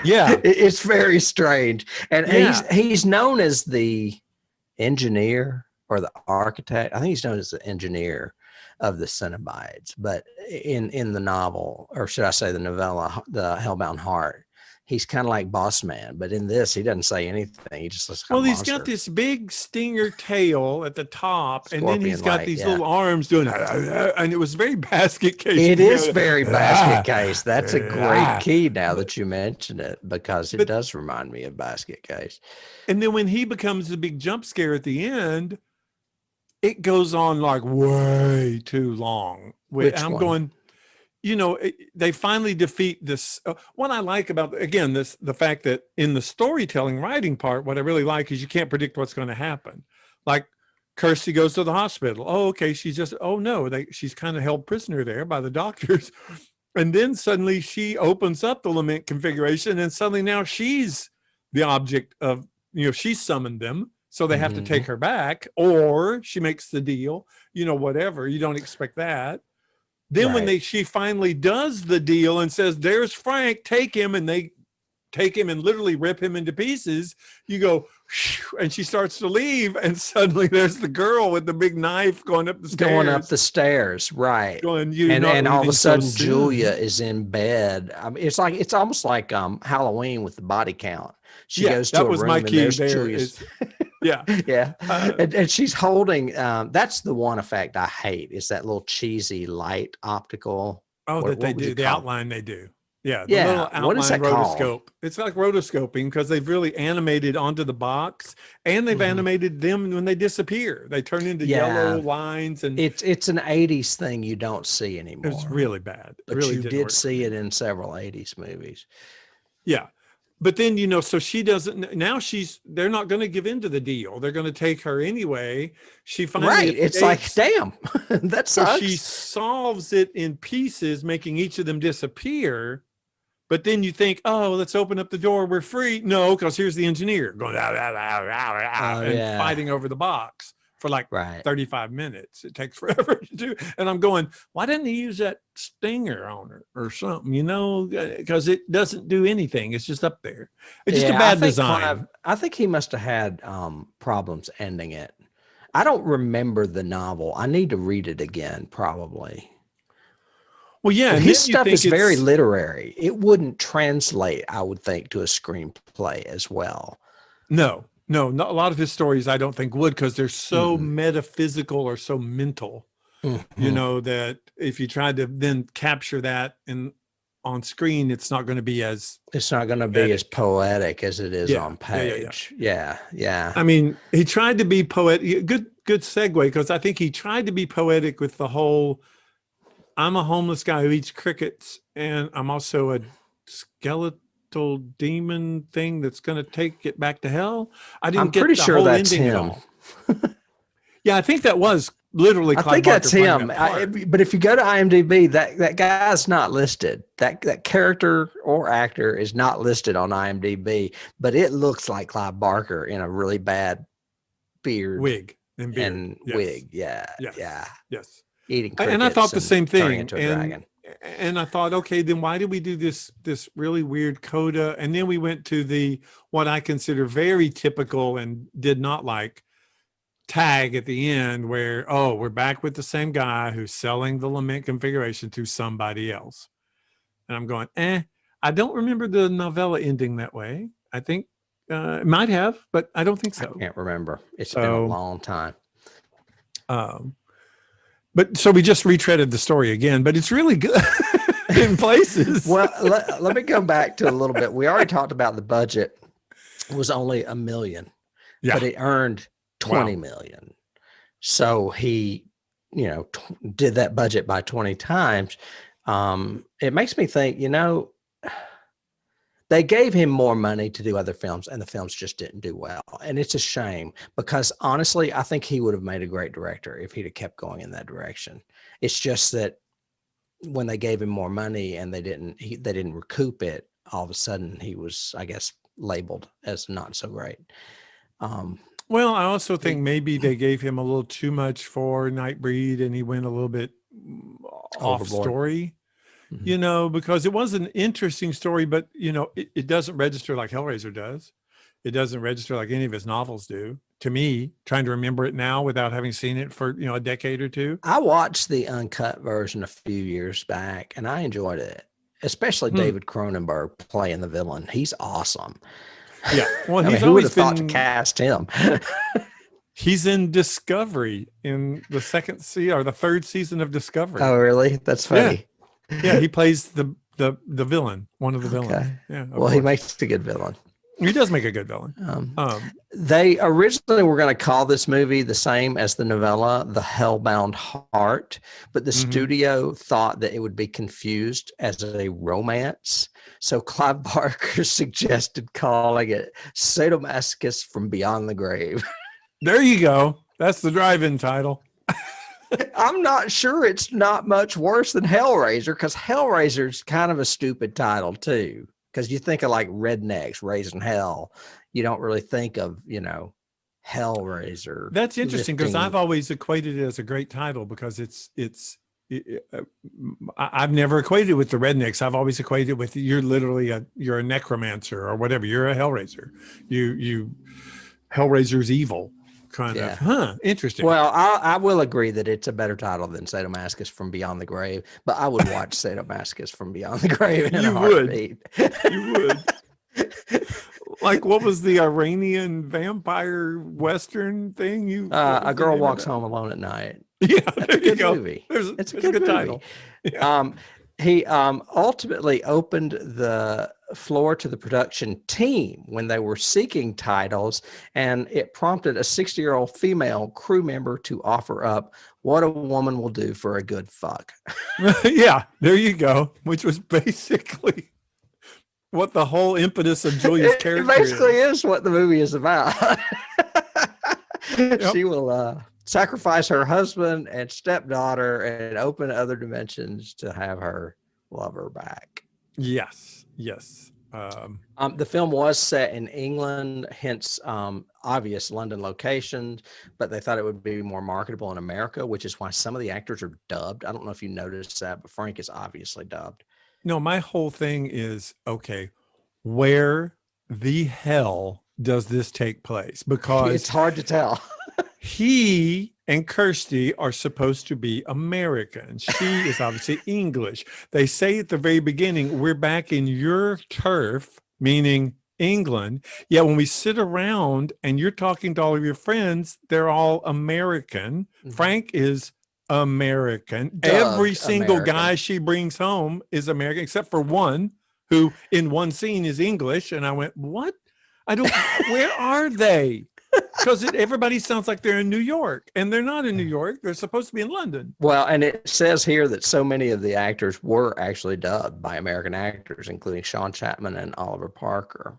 Yeah. It's very strange. And he's known as the engineer or the architect. I think he's known as the engineer of the Cenobites. But in the novel, or should I say the novella, The Hellbound Heart, he's kind of like Boss Man. But in this, he doesn't say anything. He just looks like a monster. He's got this big stinger tail at the top, and then he's got these little arms doing and it was very basket case. It is very basket case. That's a great key now that you mention it, because it does remind me of basket case. And then when he becomes the big jump scare at the end, it goes on like way too long. I'm going, they finally defeat this. What I like about, again, the fact that in the storytelling writing part, what I really like is you can't predict what's going to happen. Like Kirsty goes to the hospital. Oh, okay. She's kind of held prisoner there by the doctors. And then suddenly she opens up the lament configuration, and suddenly now she's the object of, she summoned them. So they have to take her back, or she makes the deal, whatever. You don't expect that. Then when she finally does the deal and says, there's Frank, take him. And they take him and literally rip him into pieces. You go, and she starts to leave, and suddenly there's the girl with the big knife going up the stairs. Going up the stairs, right? Going, and all of a sudden, so Julia is in bed. I mean, it's almost like Halloween with the body count. She goes to a room and there's Julia's. Yeah. Yeah. And she's holding, that's the one effect I hate, is that little cheesy light optical. Oh, that they do, the outline they do. Yeah, the little outline rotoscope. It's like rotoscoping because they've really animated onto the box, and they've animated them when they disappear. They turn into yellow lines, and it's an 80s thing you don't see anymore. It's really bad. But really you did see it in several 80s movies. Yeah. But then, so she doesn't, now they're not going to give in to the deal. They're going to take her anyway. She finally, it's like, damn, that sucks. So she solves it in pieces, making each of them disappear. But then you think, oh, let's open up the door. We're free. No, because here's the engineer going and fighting over the box for like 35 minutes. It takes forever to do. And I'm going, why didn't he use that stinger on her or something, because it doesn't do anything. It's just up there. It's just a bad design. I think he must have had problems ending it. I don't remember the novel. I need to read it again, probably. Well, yeah. And his stuff is very literary. It wouldn't translate, I would think, to a screenplay as well. No, not a lot of his stories I don't think would, because they're so metaphysical or so mental, that if you tried to then capture that on screen, it's not going to be as poetic as it is on page. Yeah. I mean, he tried to be poetic. Good segue, because I think he tried to be poetic with the whole, I'm a homeless guy who eats crickets, and I'm also a skeletal demon thing that's going to take it back to hell. I'm pretty sure that's him. Yeah, I think that was literally Clive Barker. I think that's him. But if you go to IMDb, that guy's not listed. That character or actor is not listed on IMDb, but it looks like Clive Barker in a really bad wig. Wig. Yeah. Yes. Eating crickets, and I thought the same thing. Into a dragon. And I thought, okay, then why did we do this really weird coda? And then we went to what I consider very typical and did not like tag at the end, where, we're back with the same guy who's selling the lament configuration to somebody else. And I'm going, I don't remember the novella ending that way. I think it might have, but I don't think so. I can't remember. It's been a long time. But so we just retreaded the story again, but it's really good in places. Well, let me go back to a little bit. We already talked about the budget was only $1 million, but it earned 20 million. So he, did that budget by 20 times. It makes me think, they gave him more money to do other films, and the films just didn't do well. And it's a shame, because honestly, I think he would have made a great director if he'd have kept going in that direction. It's just that when they gave him more money and they didn't recoup it, all of a sudden he was, I guess, labeled as not so great. Well, I also think maybe they gave him a little too much for Nightbreed, and he went a little bit off story. Because it was an interesting story, but it doesn't register like Hellraiser does. It doesn't register like any of his novels do. To me, trying to remember it now without having seen it for a decade or two. I watched the uncut version a few years back, and I enjoyed it, especially David Cronenberg playing the villain. He's awesome. Yeah, well, who would have thought to cast him? He's in Discovery in the third season of Discovery. Oh, really? That's funny. Yeah, he plays the villain, one of the villains. Yeah. Well, he makes a good villain. He does make a good villain. They originally were going to call this movie the same as the novella, The Hellbound Heart, but the studio thought that it would be confused as a romance. So Clive Barker suggested calling it Sadomasochist from Beyond the Grave. There you go. That's the drive-in title. I'm not sure it's not much worse than Hellraiser, because Hellraiser's kind of a stupid title too. Because you think of like rednecks raising hell, you don't really think of Hellraiser. That's interesting, because I've always equated it as a great title, because it's I've never equated with the rednecks. I've always equated with you're literally you're a necromancer or whatever. You're a Hellraiser. You Hellraiser's evil kind of. Interesting. Well, I will agree that it's a better title than Sadomasocist from Beyond the Grave, but I would watch Sadomasocist from Beyond the Grave in a heartbeat. You would. Like, what was the Iranian vampire Western thing? A Girl Walks Home Alone at Night. Yeah, That's there a good you go. movie. It's a good title. Yeah. He ultimately opened the floor to the production team when they were seeking titles, and it prompted a 60-year-old female crew member to offer up What a Woman Will Do for a Good Fuck. Yeah, there you go, which was basically what the whole impetus of Julia's character basically is what the movie is about. Yep. She will sacrifice her husband and stepdaughter and open other dimensions to have her lover back. Yes. The film was set in England, hence obvious London locations, but they thought it would be more marketable in America, which is why some of the actors are dubbed. I don't know if you noticed that, but Frank is obviously dubbed. No, my whole thing is, okay, where the hell does this take place? Because it's hard to tell. he and Kirsty are supposed to be American. She is obviously English. They say at the very beginning, we're back in your turf, meaning England. Yet when we sit around and you're talking to all of your friends, they're all American. Mm-hmm. Frank is American. Every single guy she brings home is American, except for one who in one scene is English. And I went, what? Where are they? Because everybody sounds like they're in New York, and they're not in New York. They're supposed to be in London. Well, and it says here that so many of the actors were actually dubbed by American actors, including Sean Chapman and Oliver Parker.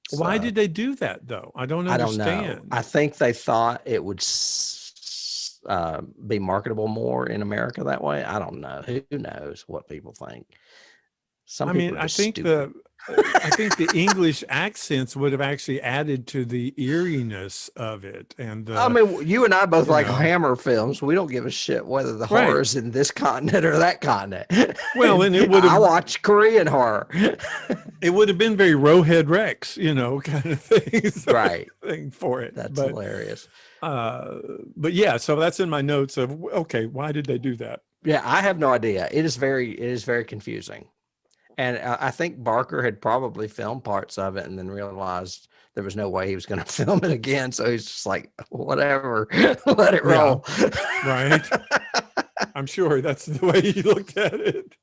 So, why did they do that, though? I don't understand. I don't know. I think they thought it would be marketable more in America that way. I don't know. Who knows what people think? I think the English accents would have actually added to the eeriness of it. And you and I both like Hammer films. We don't give a shit whether the horror is in this continent or that continent. Well, and it would have. I watch Korean horror. It would have been very Rowhead Rex, kind of thing. Right. Thing for it. That's hilarious. But yeah, so that's in my notes of, okay, why did they do that? Yeah, I have no idea. It is very confusing. And I think Barker had probably filmed parts of it and then realized there was no way he was going to film it again. So he's just like, whatever, let it roll. Right. I'm sure that's the way he looked at it.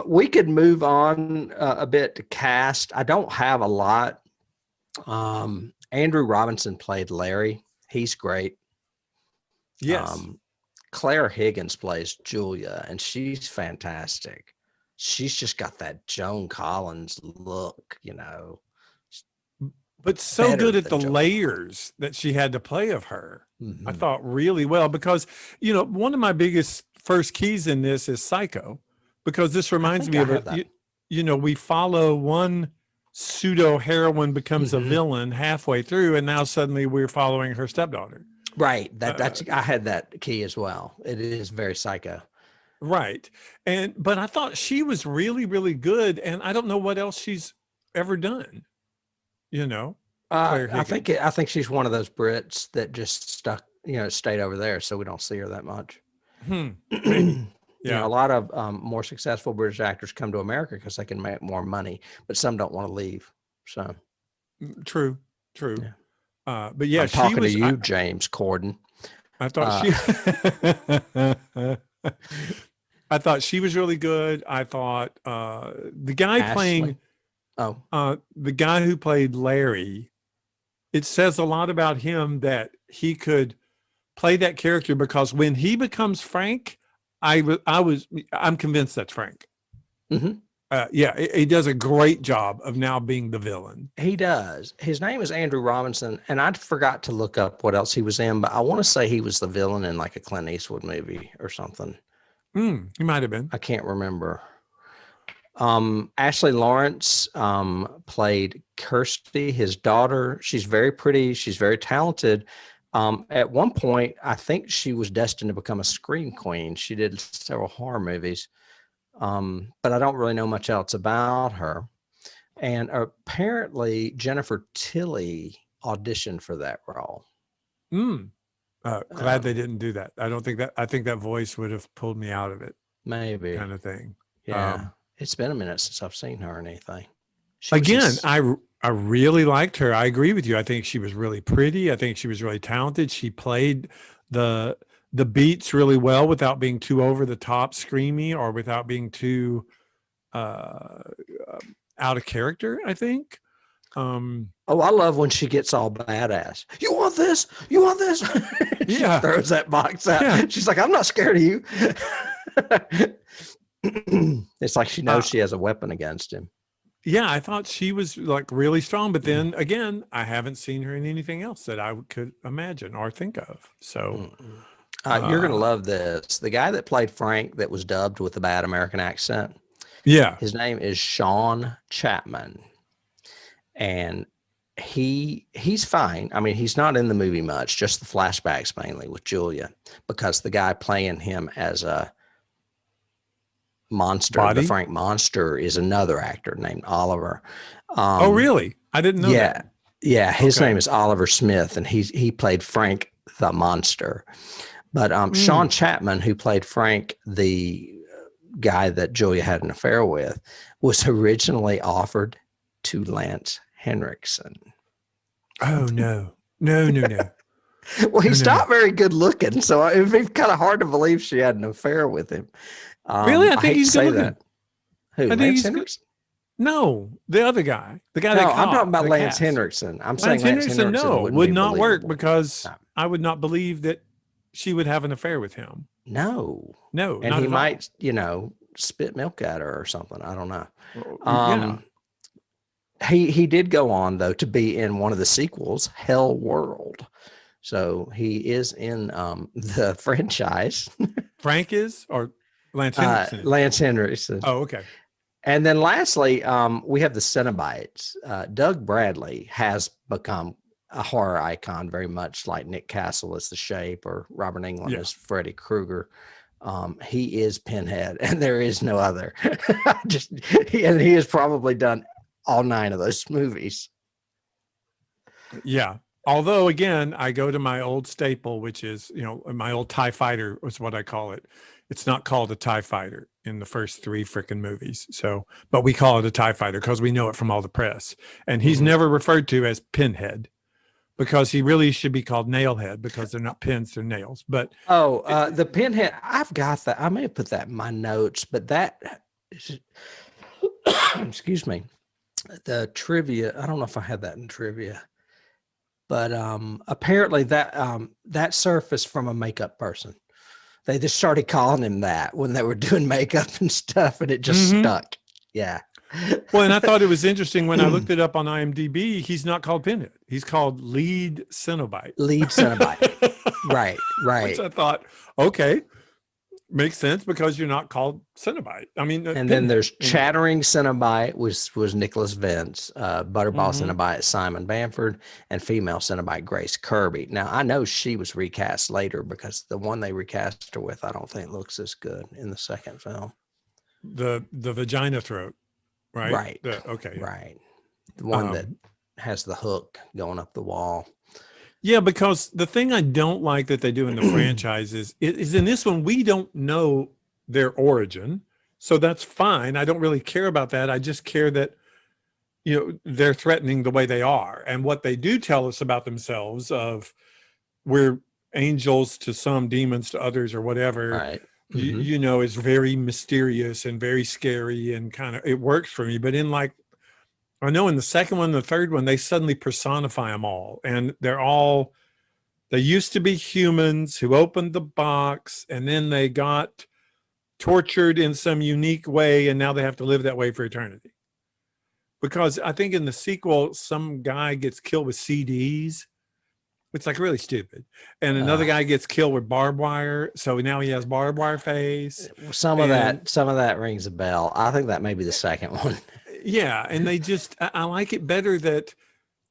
We could move on a bit to cast. I don't have a lot. Andrew Robinson played Larry. He's great. Yes. Clare Higgins plays Julia, and she's fantastic. She's just got that Joan Collins look, But so good at the layers that she had to play of her. Mm-hmm. I thought really well because, one of my biggest first keys in this is Psycho, because this reminds me of it. We follow one pseudo heroine becomes a villain halfway through, and now suddenly we're following her stepdaughter. Right. That's I had that key as well. It is very Psycho. Right. But I thought she was really, really good. And I don't know what else she's ever done. I think she's one of those Brits that just stuck, stayed over there. So we don't see her that much. Maybe. Yeah. A lot of more successful British actors come to America because they can make more money, but some don't want to leave. So true. Yeah. But yeah, I'm talking to you, James Corden. I thought she was really good. I thought the guy Ashley. the guy who played Larry, it says a lot about him that he could play that character, because when he becomes Frank, I'm convinced that's Frank. Mm-hmm. He does a great job of now being the villain. He does. His name is Andrew Robinson, and I forgot to look up what else he was in, but I want to say he was the villain in like a Clint Eastwood movie or something. He might have been. I can't remember. Ashley Lawrence played Kirsty, his daughter. She's very pretty. She's very talented. At one point, I think she was destined to become a scream queen. She did several horror movies, but I don't really know much else about her. And apparently, Jennifer Tilly auditioned for that role. Glad they didn't do that. I think that voice would have pulled me out of it, Maybe. kind of thing. Yeah. It's been a minute since I've seen her or anything. I really liked her. I agree with you. I think she was really pretty. I think she was really talented. She played the beats really well without being too over the top screamy or without being too out of character, I think. Oh, I love when she gets all badass. You want this? You want this? She throws that box out. Yeah. She's like, I'm not scared of you. It's like she knows she has a weapon against him. Yeah, I thought she was like really strong, but then again, I haven't seen her in anything else that I could imagine or think of. So you're going to love this. The guy that played Frank that was dubbed with a bad American accent. Yeah. His name is Sean Chapman. And he's fine. I mean, he's not in the movie much, just the flashbacks mainly with Julia, because the guy playing him as a monster, the Frank monster, is another actor named Oliver. Oh, really? I didn't know that. Yeah. His name is Oliver Smith, and he played Frank the monster. But Sean Chapman, who played Frank, the guy that Julia had an affair with, was originally offered to Lance Henriksen. Oh, no. Well, he's not very good looking, so it'd be kind of hard to believe she had an affair with him. Really? I think he's good looking. Who, Lance Henriksen? No, the other guy. The guy that I'm talking about Lance Henriksen. I'm saying Lance Henriksen would not work because I would not believe that she would have an affair with him. No. And not he might, spit milk at her or something. I don't know. He did go on, though, to be in one of the sequels, Hell World. So he is in the franchise. Frank is, or Lance Henriksen? Lance Henriksen. Oh, okay. And then lastly, we have the Cenobites. Doug Bradley has become a horror icon, very much like Nick Castle as the Shape or Robert Englund as Freddy Krueger. He is Pinhead, and there is no other. He has probably done all 9 of those movies. Yeah. Although, again, I go to my old staple, which is, my old TIE fighter is what I call it. It's not called a TIE fighter in the first 3 freaking movies. So, but we call it a TIE fighter because we know it from all the press. And he's never referred to as Pinhead because he really should be called Nailhead because they're not pins, they're nails. But the Pinhead, I've got that. I may have put that in my notes, but that is, excuse me. The trivia, I don't know if I had that in trivia, but apparently that surfaced from a makeup person. They just started calling him that when they were doing makeup and stuff, and it just stuck. Yeah. Well, and I thought it was interesting when I looked it up on IMDb, he's not called Pinhead. He's called Lead Cenobite. Lead Cenobite. Right. Which I thought, okay, makes sense because you're not called Cenobite. I mean, and then there's Chattering Cenobite was Nicholas Vince, Butterball Cenobite Simon Bamford, and female Cenobite Grace Kirby. Now I know she was recast later because the one they recast her with, I don't think looks as good in the second film. The vagina throat, right? Right. Okay. Right. The one that has the hook going up the wall. Yeah, because the thing I don't like that they do in the franchise is in this one, we don't know their origin. So that's fine. I don't really care about that. I just care that, they're threatening the way they are. And what they do tell us about themselves of we're angels to some, demons to others or whatever, right. Is very mysterious and very scary and kind of, it works for me. But I know in the second one, the third one, they suddenly personify them all. And they used to be humans who opened the box and then they got tortured in some unique way. And now they have to live that way for eternity. Because I think in the sequel, some guy gets killed with CDs. It's like really stupid. And another guy gets killed with barbed wire. So now he has barbed wire face. Some of that rings a bell. I think that may be the second one. Yeah, and I like it better that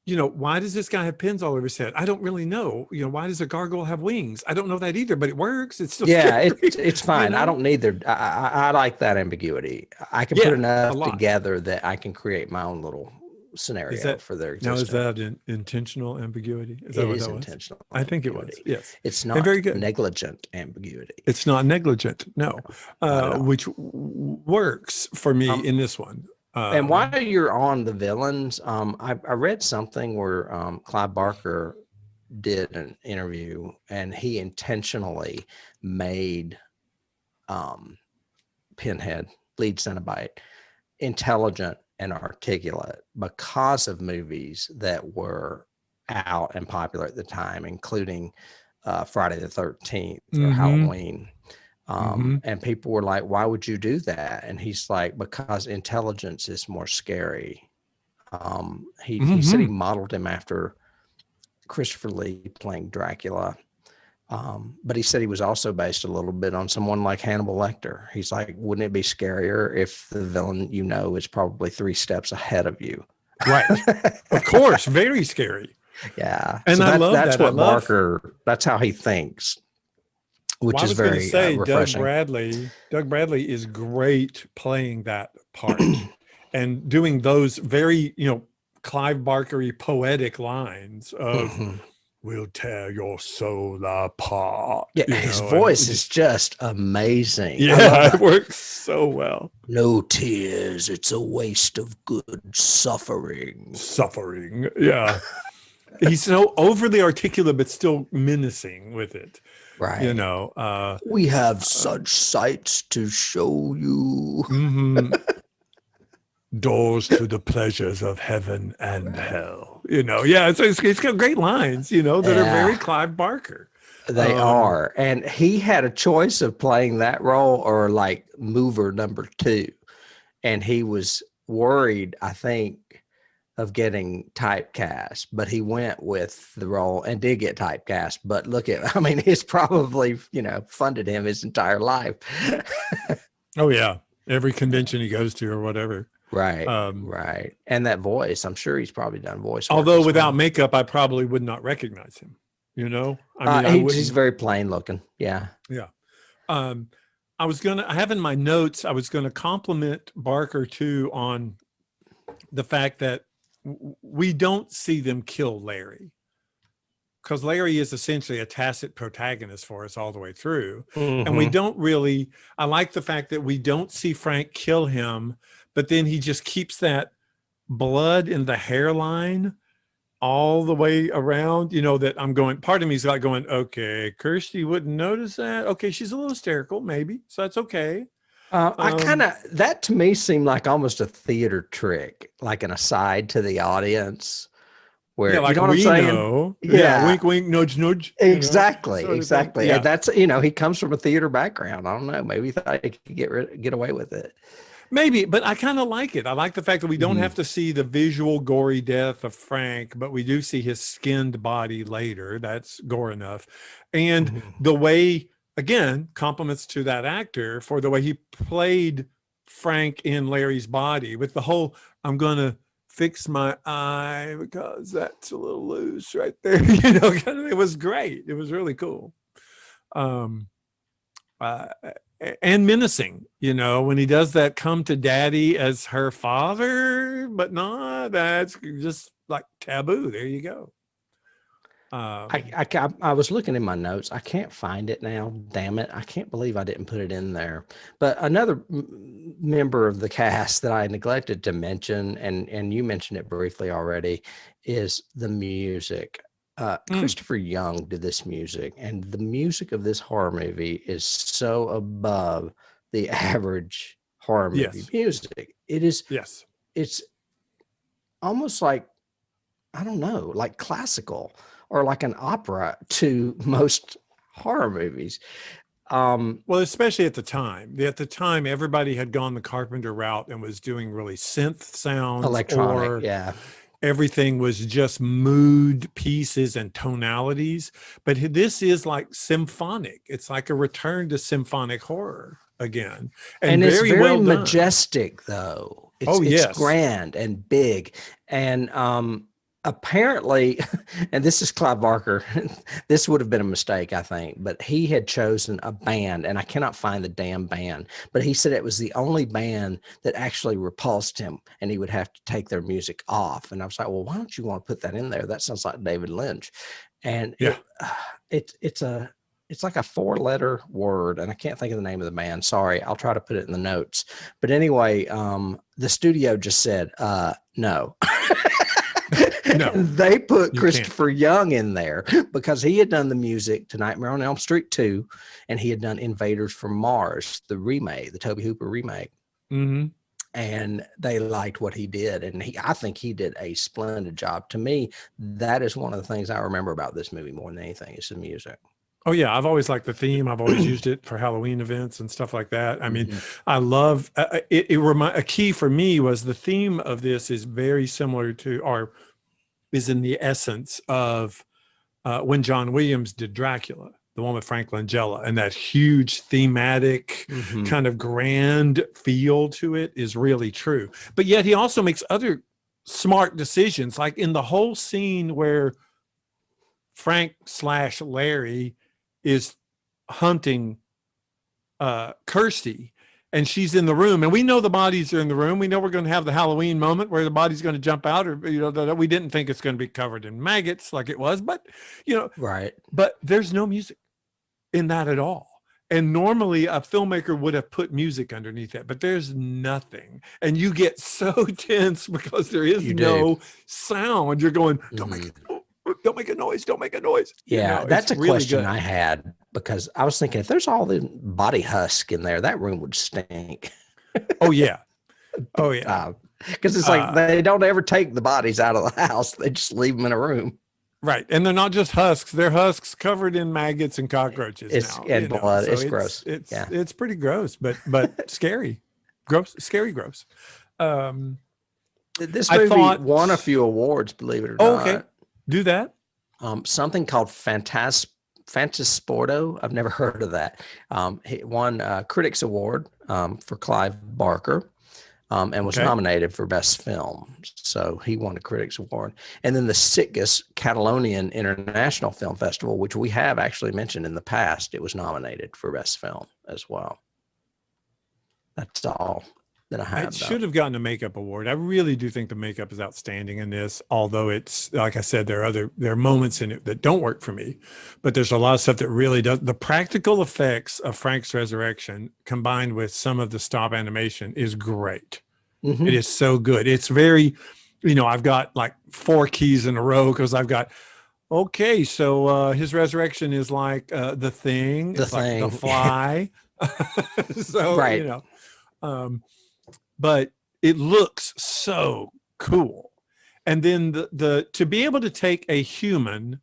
why does this guy have pins all over his head? I don't really know. Why does a gargoyle have wings? I don't know that either, but it works. It's still Yeah, scary. it's fine. I don't need their. I like that ambiguity. I can put Yeah, a enough lot. together that I can create my own little Is scenario that for their now? Is existence. that an intentional ambiguity? Is that It what is that was? intentional I think it was. ambiguity. Yes, It's and not very good. negligent ambiguity. It's not negligent. No, Not at all. which works for me Um, in this one. And while you're on the villains, I read something where Clive Barker did an interview, and he intentionally made Pinhead, lead Cenobite, intelligent and articulate because of movies that were out and popular at the time, including Friday the 13th or Mm-hmm. Halloween. Mm-hmm. And people were like, why would you do that? And he's like, because intelligence is more scary. He said he Mm-hmm. modeled him after Christopher Lee playing Dracula. But he said he was also based a little bit on someone like Hannibal Lecter. He's like, wouldn't it be scarier if the villain is probably 3 steps ahead of you? Right. Of course. Very scary. Yeah. And So I love that's that. what Barker, that's how he thinks, which I is was going to very say refreshing. Doug Bradley is great playing that part and doing those very, Clive Barker-y poetic lines of Mhm. "We'll tear your soul apart." Yeah, his voice is just amazing. Yeah, it works so well. No tears, it's a waste of good suffering. Suffering. Yeah. He's so overly articulate, but still menacing with it. Right. We have such sights to show you. Mm-hmm. Doors to the pleasures of heaven and hell. Yeah, it's got great lines, that are very Clive Barker. They are. And he had a choice of playing that role or like mover number 2. And he was worried, I think, of getting typecast, but he went with the role and did get typecast. But it's probably, funded him his entire life. Oh yeah. Every convention he goes to or whatever. Right. Right. And that voice, I'm sure he's probably done voice work. Although without makeup, I probably would not recognize him. He's very plain looking. Yeah. Yeah. I have in my notes, I was going to compliment Barker too on the fact that we don't see them kill Larry, because Larry is essentially a tacit protagonist for us all the way through. Mm-hmm. And we don't really, I like the fact that we don't see Frank kill him, but then he just keeps that blood in the hairline all the way around, that I'm going, part of me is like going, okay, Kirsty wouldn't notice that. Okay. She's a little hysterical, maybe. So that's okay. That to me seemed like almost a theater trick, like an aside to the audience where, like, you know what I'm saying? Know. Yeah. Wink, wink, nudge, nudge. Exactly. Exactly. Yeah. And that's, he comes from a theater background. I don't know. Maybe he thought he could get away with it. Maybe, but I kind of like it. I like the fact that we don't have to see the visual gory death of Frank, but we do see his skinned body later. That's gore enough. And the way, again, compliments to that actor for the way he played Frank in Larry's body with the whole, I'm going to fix my eye because that's a little loose right there. It was great. It was really cool. And menacing, when he does that come to daddy as her father, but not, that's just like taboo. There you go. I was looking in my notes. I can't find it now. Damn it. I can't believe I didn't put it in there. But another member of the cast that I neglected to mention, and you mentioned it briefly already, is the music. Christopher Young did this music, and the music of this horror movie is so above the average horror movie music. It is. Yes. It's almost like, I don't know, like classical or like an opera to most horror movies. Well, especially at the time. At the time, everybody had gone the Carpenter route and was doing really synth sounds, electronic, yeah. Everything was just mood pieces and tonalities. But this is like symphonic. It's like a return to symphonic horror again. And it's very well majestic, though. It's yes. grand and big. And apparently, and this is Clive Barker, this would have been a mistake, I think, but he had chosen a band, and I cannot find the damn band, but he said it was the only band that actually repulsed him, and he would have to take their music off. And I was like, well, why don't you want to put that in there? That sounds like David Lynch. And Yeah. it's like a 4-letter word, and I can't think of the name of the band. Sorry, I'll try to put it in the notes. But anyway, the studio just said, no. No, they put you Christopher Young in there because he had done the music to Nightmare on Elm Street 2, and he had done Invaders from Mars, the remake, the Tobe Hooper remake. Mm-hmm. And they liked what he did. And I think he did a splendid job. To me, that is one of the things I remember about this movie more than anything is the music. Oh yeah, I've always liked the theme. I've always used it for Halloween events and stuff like that. I mean, I love it. A key for me was the theme of this is very similar to, or is in the essence of when John Williams did Dracula, the one with Frank Langella, and that huge thematic kind of grand feel to it is really true. But yet he also makes other smart decisions, like in the whole scene where Frank/Larry is hunting Kirsty, and she's in the room, and we know the bodies are in the room. We know we're going to have the Halloween moment where the body's going to jump out, or we didn't think it's going to be covered in maggots like it was, but right. But there's no music in that at all. And normally a filmmaker would have put music underneath it, but there's nothing, and you get so tense because there is no sound. You're going, don't make it. Don't make a noise. Don't make a noise. Yeah, that's a really question good. I had, because I was thinking if there's all the body husk in there, that room would stink. Oh yeah. Oh yeah. Because it's like they don't ever take the bodies out of the house. They just leave them in a room. Right. And they're not just husks. They're husks covered in maggots and cockroaches and blood. So it's gross. It's pretty gross, but scary. Scary gross. This movie won a few awards, believe it or not. Okay. Do that. Something called Fantasporto. I've never heard of that. He won a Critics Award for Clive Barker, and was nominated for Best Film. So he won a Critics Award. And then the Sitges Catalonian International Film Festival, which we have actually mentioned in the past, it was nominated for Best Film as well. That's all that I have. It should have gotten a makeup award. I really do think the makeup is outstanding in this, although it's, like I said, there are moments in it that don't work for me, but there's a lot of stuff that really does. The practical effects of Frank's resurrection combined with some of the stop animation is great. It is so good. It's very, I've got like 4 keys in a row because I've got, okay, so his resurrection is like the Thing, like The Fly. So, right. But it looks so cool. And then the to be able to take a human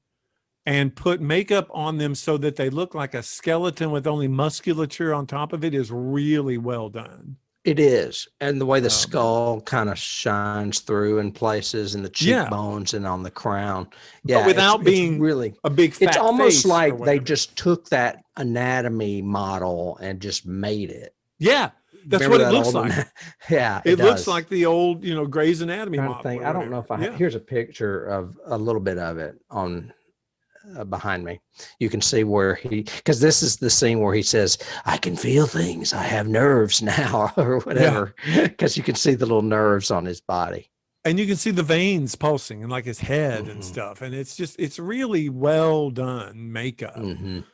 and put makeup on them so that they look like a skeleton with only musculature on top of it is really well done. It is. And the way the skull kind of shines through in places, and the cheekbones and on the crown. Yeah. But without being it's really a big fat It's almost face like they just took that anatomy model and just made it. Yeah. That's what it looks like. Yeah. It looks like the old, Grey's Anatomy model. I don't know if here's a picture of a little bit of it on behind me. You can see where because this is the scene where he says, I can feel things. I have nerves now, or whatever, because you can see the little nerves on his body. And you can see the veins pulsing and like his head and stuff. And it's really well done makeup. And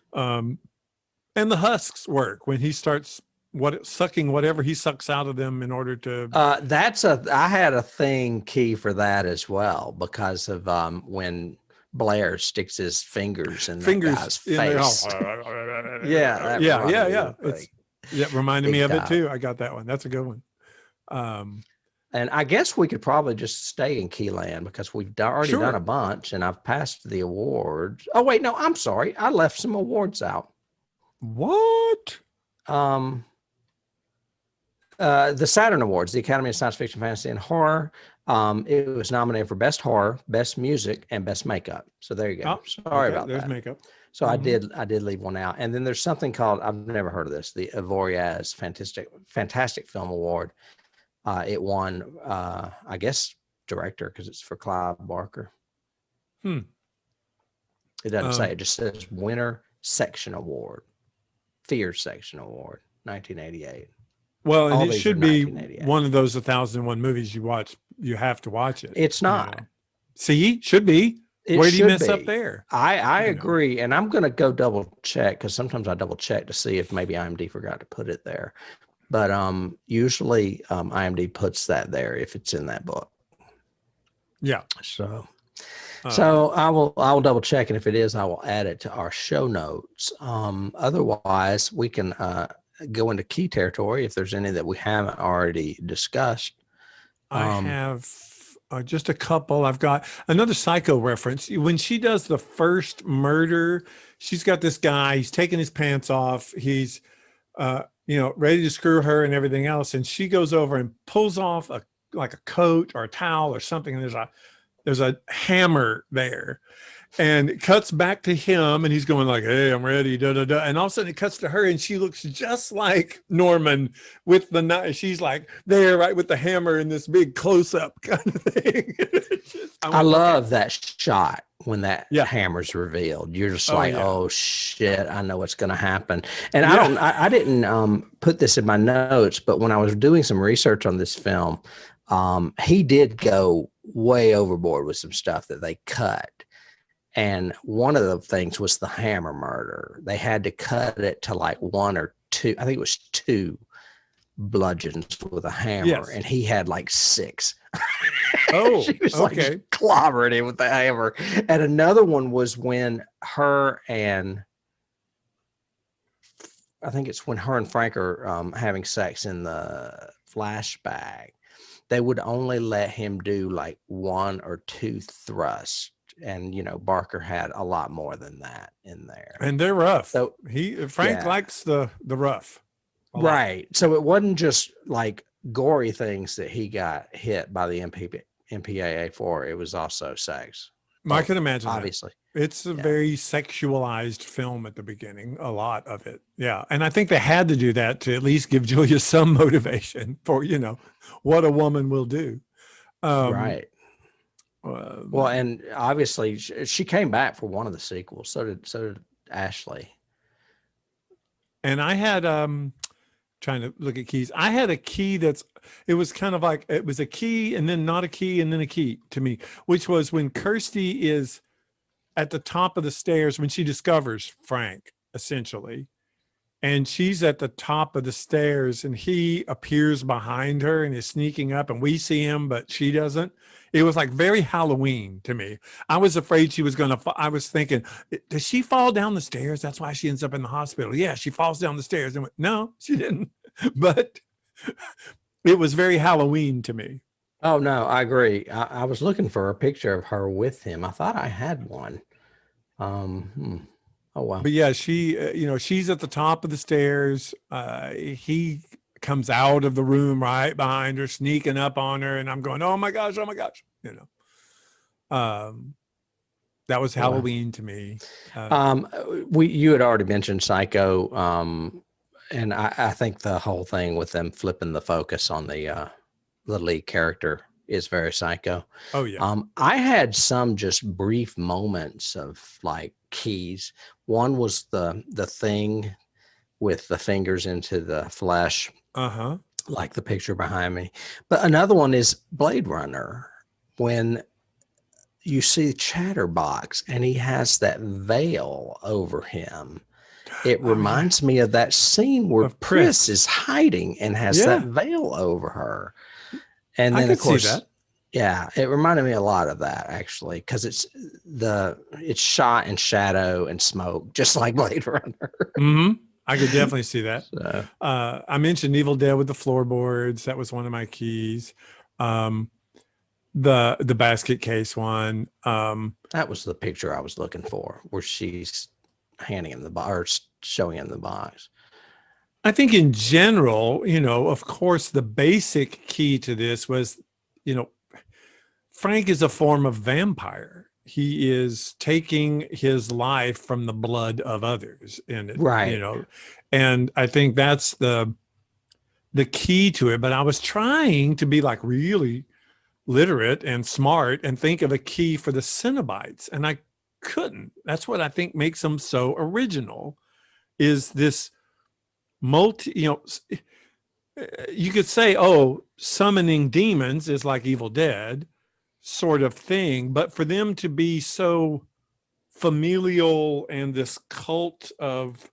the husks work when he starts sucking whatever he sucks out of them in order to. I had a key for that as well, because of when Blair sticks his fingers in that guy's face. Yeah. It reminded me of it too. I got that one. That's a good one. And I guess we could probably just stay in Keyland because we've already done a bunch, and I've passed the awards. Oh wait, no, I'm sorry. I left some awards out. What? The Saturn Awards, the Academy of Science Fiction, Fantasy, and Horror. It was nominated for Best Horror, Best Music, and Best Makeup. So there you go. Sorry about that. There's makeup. So I did leave one out. And then there's something called, I've never heard of this, the Avoriaz Fantastic Film Award. It won, I guess, director, because it's for Clive Barker. Hmm. It doesn't say. It just says winner section award, fear section award, 1988. Well, and All it these are should be 1988. one of those 1001 movies you watch. You have to watch it. It's not. See, should be. It Where do you should mess be. up there? I agree, and I'm going to go double check because sometimes I double check to see if maybe IMDb forgot to put it there. But usually IMDb puts that there if it's in that book. Yeah. So I will double check, and if it is, I will add it to our show notes. Otherwise, we can go into key territory if there's any that we haven't already discussed. I have just a couple. I've got another Psycho reference. When she does the first murder, she's got this guy. He's taking his pants off. He's ready to screw her and everything else, and she goes over and pulls off a coat or a towel or something, and there's a hammer there, and it cuts back to him, and he's going like, "Hey, I'm ready," da da da, and all of a sudden it cuts to her, and she looks just like Norman with the knife. She's like there, right, with the hammer in this big close-up kind of thing. I love that shot when that hammer's revealed. You're just oh shit, I know what's going to happen. And I didn't put this in my notes, but when I was doing some research on this film, he did go way overboard with some stuff that they cut. And one of the things was the hammer murder. They had to cut it to like one or two, I think it was two bludgeons with a hammer, and he had like 6. Oh, she was like clobbering him with the hammer. And another one was when her and Frank are having sex in the flashback. They would only let him do like 1 or 2 thrusts. And, Barker had a lot more than that in there. And they're rough. So Frank likes the rough. Right. So it wasn't just like gory things that he got hit by the MPAA for. It was also sex. I can imagine. Obviously. It's a very sexualized film at the beginning, a lot of it. Yeah. And I think they had to do that to at least give Julia some motivation for, what a woman will do. Right. Well, and obviously she came back for one of the sequels. So did Ashley. And I had, trying to look at keys. I had a key it was kind of like, it was a key and then not a key and then a key to me, which was when Kirsty is at the top of the stairs, when she discovers Frank, essentially, and she's at the top of the stairs and he appears behind her and is sneaking up and we see him, but she doesn't. It was like very Halloween to me. I was afraid she was going to, I was thinking, does she fall down the stairs? That's why she ends up in the hospital. Yeah, she falls down the stairs. And went, no, she didn't. But it was very Halloween to me. Oh, no, I agree. I was looking for a picture of her with him. I thought I had one. Oh, wow. But yeah, she, she's at the top of the stairs. He comes out of the room right behind her, sneaking up on her, and I'm going, oh my gosh. That was Halloween to me. You had already mentioned Psycho, and I think the whole thing with them flipping the focus on the lead character is very Psycho. Oh yeah. I had some just brief moments of like keys. One was the thing with the fingers into the flesh. Like the picture behind me. But another one is Blade Runner, when you see Chatterbox and he has that veil over him. It reminds me of that scene where Pris is hiding and has that veil over her. And then of course, it reminded me a lot of that actually, because it's shot in shadow and smoke, just like Blade Runner. Mm-hmm. I could definitely see that. So. I mentioned Evil Dead with the floorboards. That was one of my keys. The basket case one. That was the picture I was looking for, where she's handing him the box or showing him the box. I think in general, of course, the basic key to this was, Frank is a form of vampire. He is taking his life from the blood of others, and and I think that's the key to it. But I was trying to be like really literate and smart and think of a key for the Cenobites, and I couldn't. That's what I think makes them so original, is this multi, you could say, oh, summoning demons is like Evil Dead sort of thing, but for them to be so familial and this cult of,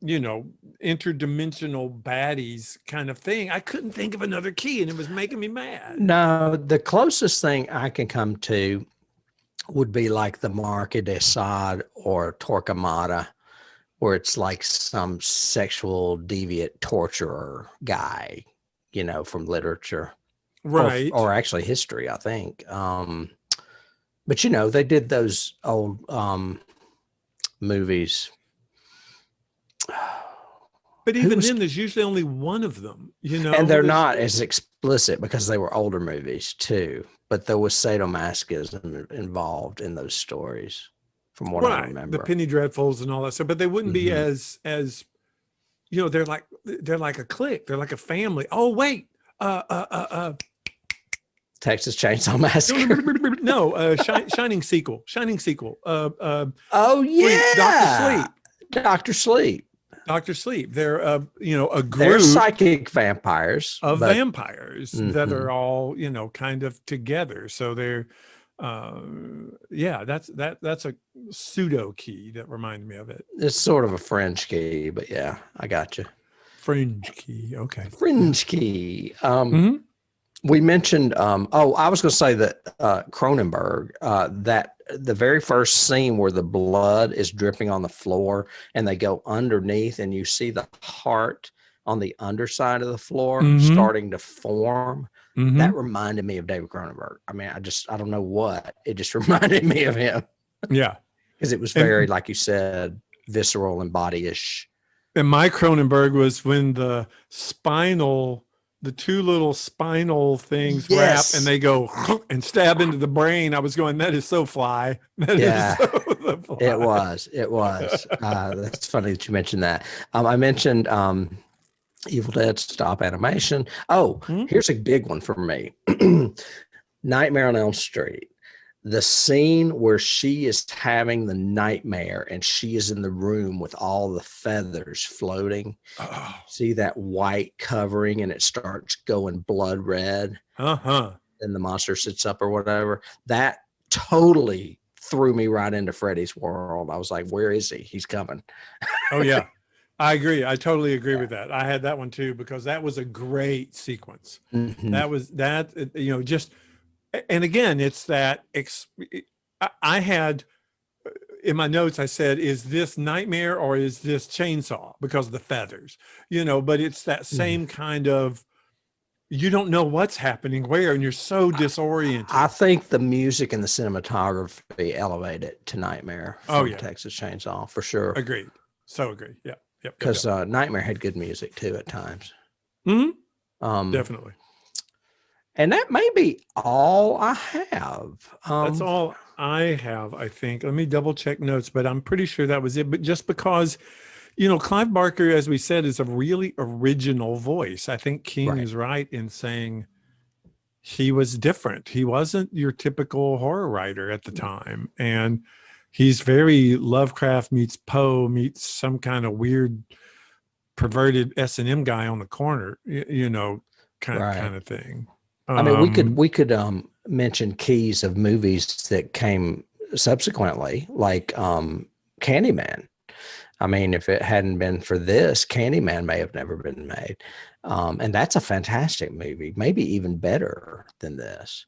interdimensional baddies kind of thing, I couldn't think of another key, and it was making me mad. No, the closest thing I can come to would be like the Marquis de Sade or Torquemada, where it's like some sexual deviant torturer guy, from literature, Right. or actually history, I think. But they did those old movies. But even then, there's usually only one of them, and they're not as explicit because they were older movies too. But there was sadomasochism involved in those stories, from what I remember. The Penny Dreadfuls and all that stuff. But they wouldn't be as they're like a clique. They're like a family. Oh wait, Texas Chainsaw Massacre. No, Shining sequel. Oh yeah, Doctor Sleep. Doctor Sleep. They're a group. They're psychic vampires of vampires that are all kind of together. So they're that's a pseudo key that reminded me of it. It's sort of a fringe key, but yeah, I got you. Fringe key. Okay. Fringe key. We mentioned, I was going to say that Cronenberg, that the very first scene where the blood is dripping on the floor and they go underneath and you see the heart on the underside of the floor starting to form. That reminded me of David Cronenberg. I mean, I don't know what. It just reminded me of him. Yeah. Because it was very, like you said, visceral and body-ish. And my Cronenberg was when the two little spinal things wrap and they go and stab into the brain. I was going, that is so fly. That is so the fly. It was. That's funny that you mentioned that. I mentioned Evil Dead stop animation. Oh, here's a big one for me. Nightmare on Elm Street. The scene where she is having the nightmare and she is in the room with all the feathers floating. Oh. See that white covering and it starts going blood red. And the monster sits up or whatever. That totally threw me right into Freddy's world. I was like, where is he? He's coming. Oh, yeah. I agree. I totally agree with that. I had that one too, because that was a great sequence. That was just, and again, it's that I had in my notes, I said, is this nightmare or is this chainsaw? Because of the feathers, but it's that same kind of, you don't know what's happening where, and you're so disoriented. I think the music and the cinematography elevate it to Nightmare from Texas Chainsaw for sure. Agreed. So agreed. Yeah. Because Nightmare had good music too at times. Definitely. And that may be all I have. That's all I have, I think. Let me double check notes, but I'm pretty sure that was it. But just because, Clive Barker, as we said, is a really original voice. I think King is right in saying he was different. He wasn't your typical horror writer at the time. And he's very Lovecraft meets Poe meets some kind of weird perverted S&M guy on the corner, kind of thing. I mean, we could mention keys of movies that came subsequently, like Candyman. I mean, if it hadn't been for this, Candyman may have never been made. And that's a fantastic movie, maybe even better than this.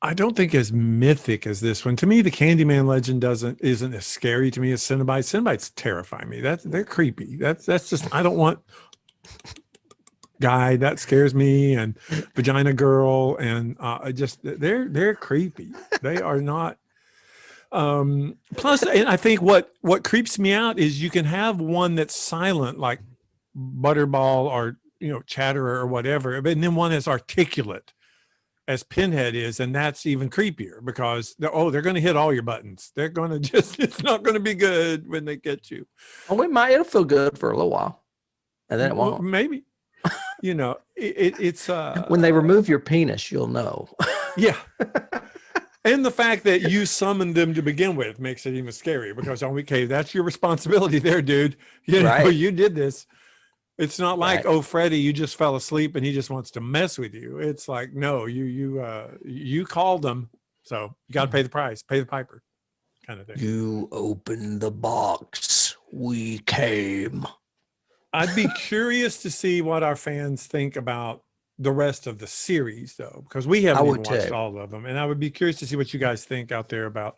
I don't think as mythic as this one. To me, the Candyman legend isn't as scary to me as Cenobites. Cenobites terrify me. They're creepy. That's just, I don't want guy that scares me, and vagina girl, and they're creepy. They are not. Plus, and I think what creeps me out is you can have one that's silent, like Butterball or Chatterer or whatever, but then one that's articulate, as Pinhead is, and that's even creepier because they're going to hit all your buttons. They're going to it's not going to be good when they get you. Oh, it'll feel good for a little while, and then it won't. Maybe. it's When they remove your penis, you'll know. yeah. And the fact that you summoned them to begin with makes it even scarier because, okay, that's your responsibility there, dude. Right. You did this. It's not like, Right. oh, Freddie, you just fell asleep and he just wants to mess with you. It's like, no, you called them. So you got to pay the price, pay the piper kind of thing. You opened the box. We came. I'd be curious to see what our fans think about the rest of the series, though, because we haven't even watched all of them. And I would be curious to see what you guys think out there about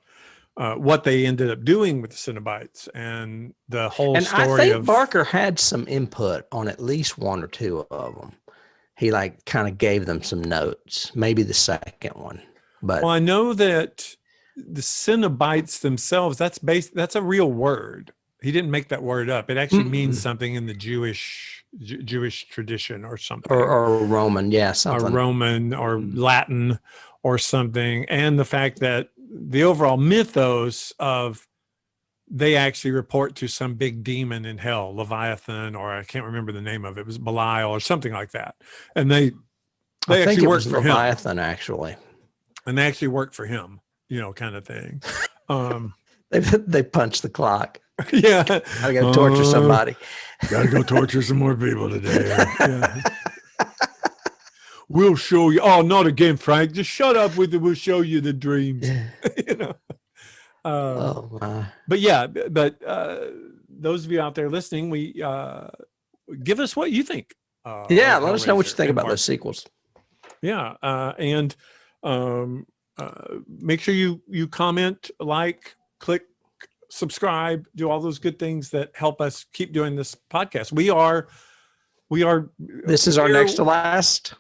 what they ended up doing with the Cenobites and the whole story. I think Barker had some input on at least one or two of them. He like kind of gave them some notes, maybe the second one. But well, I know that the Cenobites themselves, that's a real word. He didn't make that word up. It actually means something in the Jewish tradition or something. Or Roman, yeah, something. Or Roman or Latin or something. And the fact that the overall mythos of they actually report to some big demon in hell, Leviathan, or I can't remember the name of it. It was Belial or something like that. And they actually work for Leviathan, him. Actually. And they actually work for him, kind of thing. They punch the clock. Yeah. I gotta torture somebody. Gotta go torture some more people today. Yeah. We'll show you. Oh, not again, Frank. Just shut up with it. We'll show you the dreams. Oh my. But yeah, those of you out there listening, we give us what you think. Let us know what you think about those sequels. Yeah, and make sure you comment, like, click, subscribe, do all those good things that help us keep doing this podcast. We are. This is our next to last.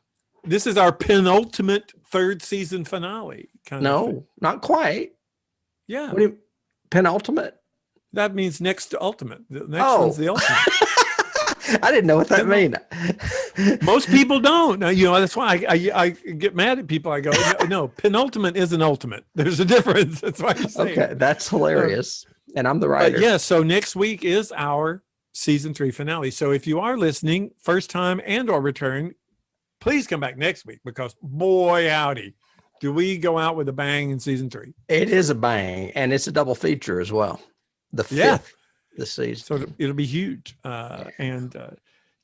This is our penultimate third season finale. No, not quite. Yeah. What do you, penultimate? That means next to ultimate. The next one's the ultimate. I didn't know what that meant. Most people don't. That's why I get mad at people. I go, no, penultimate isn't ultimate. There's a difference. That's why you say Okay, that's hilarious. And I'm the writer. Yeah, so next week is our season 3 finale. So if you are listening, first time and or return, please come back next week because boy, howdy, do we go out with a bang in season 3. It is a bang, and it's a double feature as well. The fifth this season. So it'll be huge.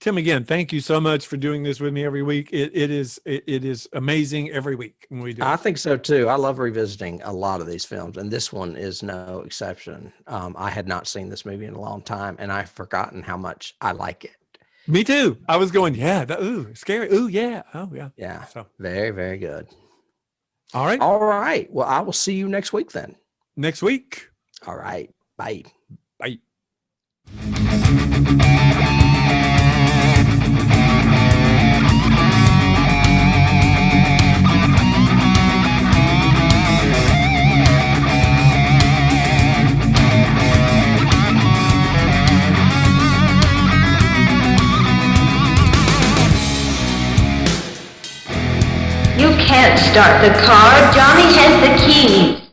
Tim, again, thank you so much for doing this with me every week. It is amazing every week when we do. I think so too. I love revisiting a lot of these films, and this one is no exception. I had not seen this movie in a long time, and I've forgotten how much I like it. Me too. I was going, ooh, scary. Ooh, yeah. Oh, yeah. Yeah. So very, very good. All right. All right. Well, I will see you next week then. Next week. All right. Bye. Bye. You can't start the car. Johnny has the keys.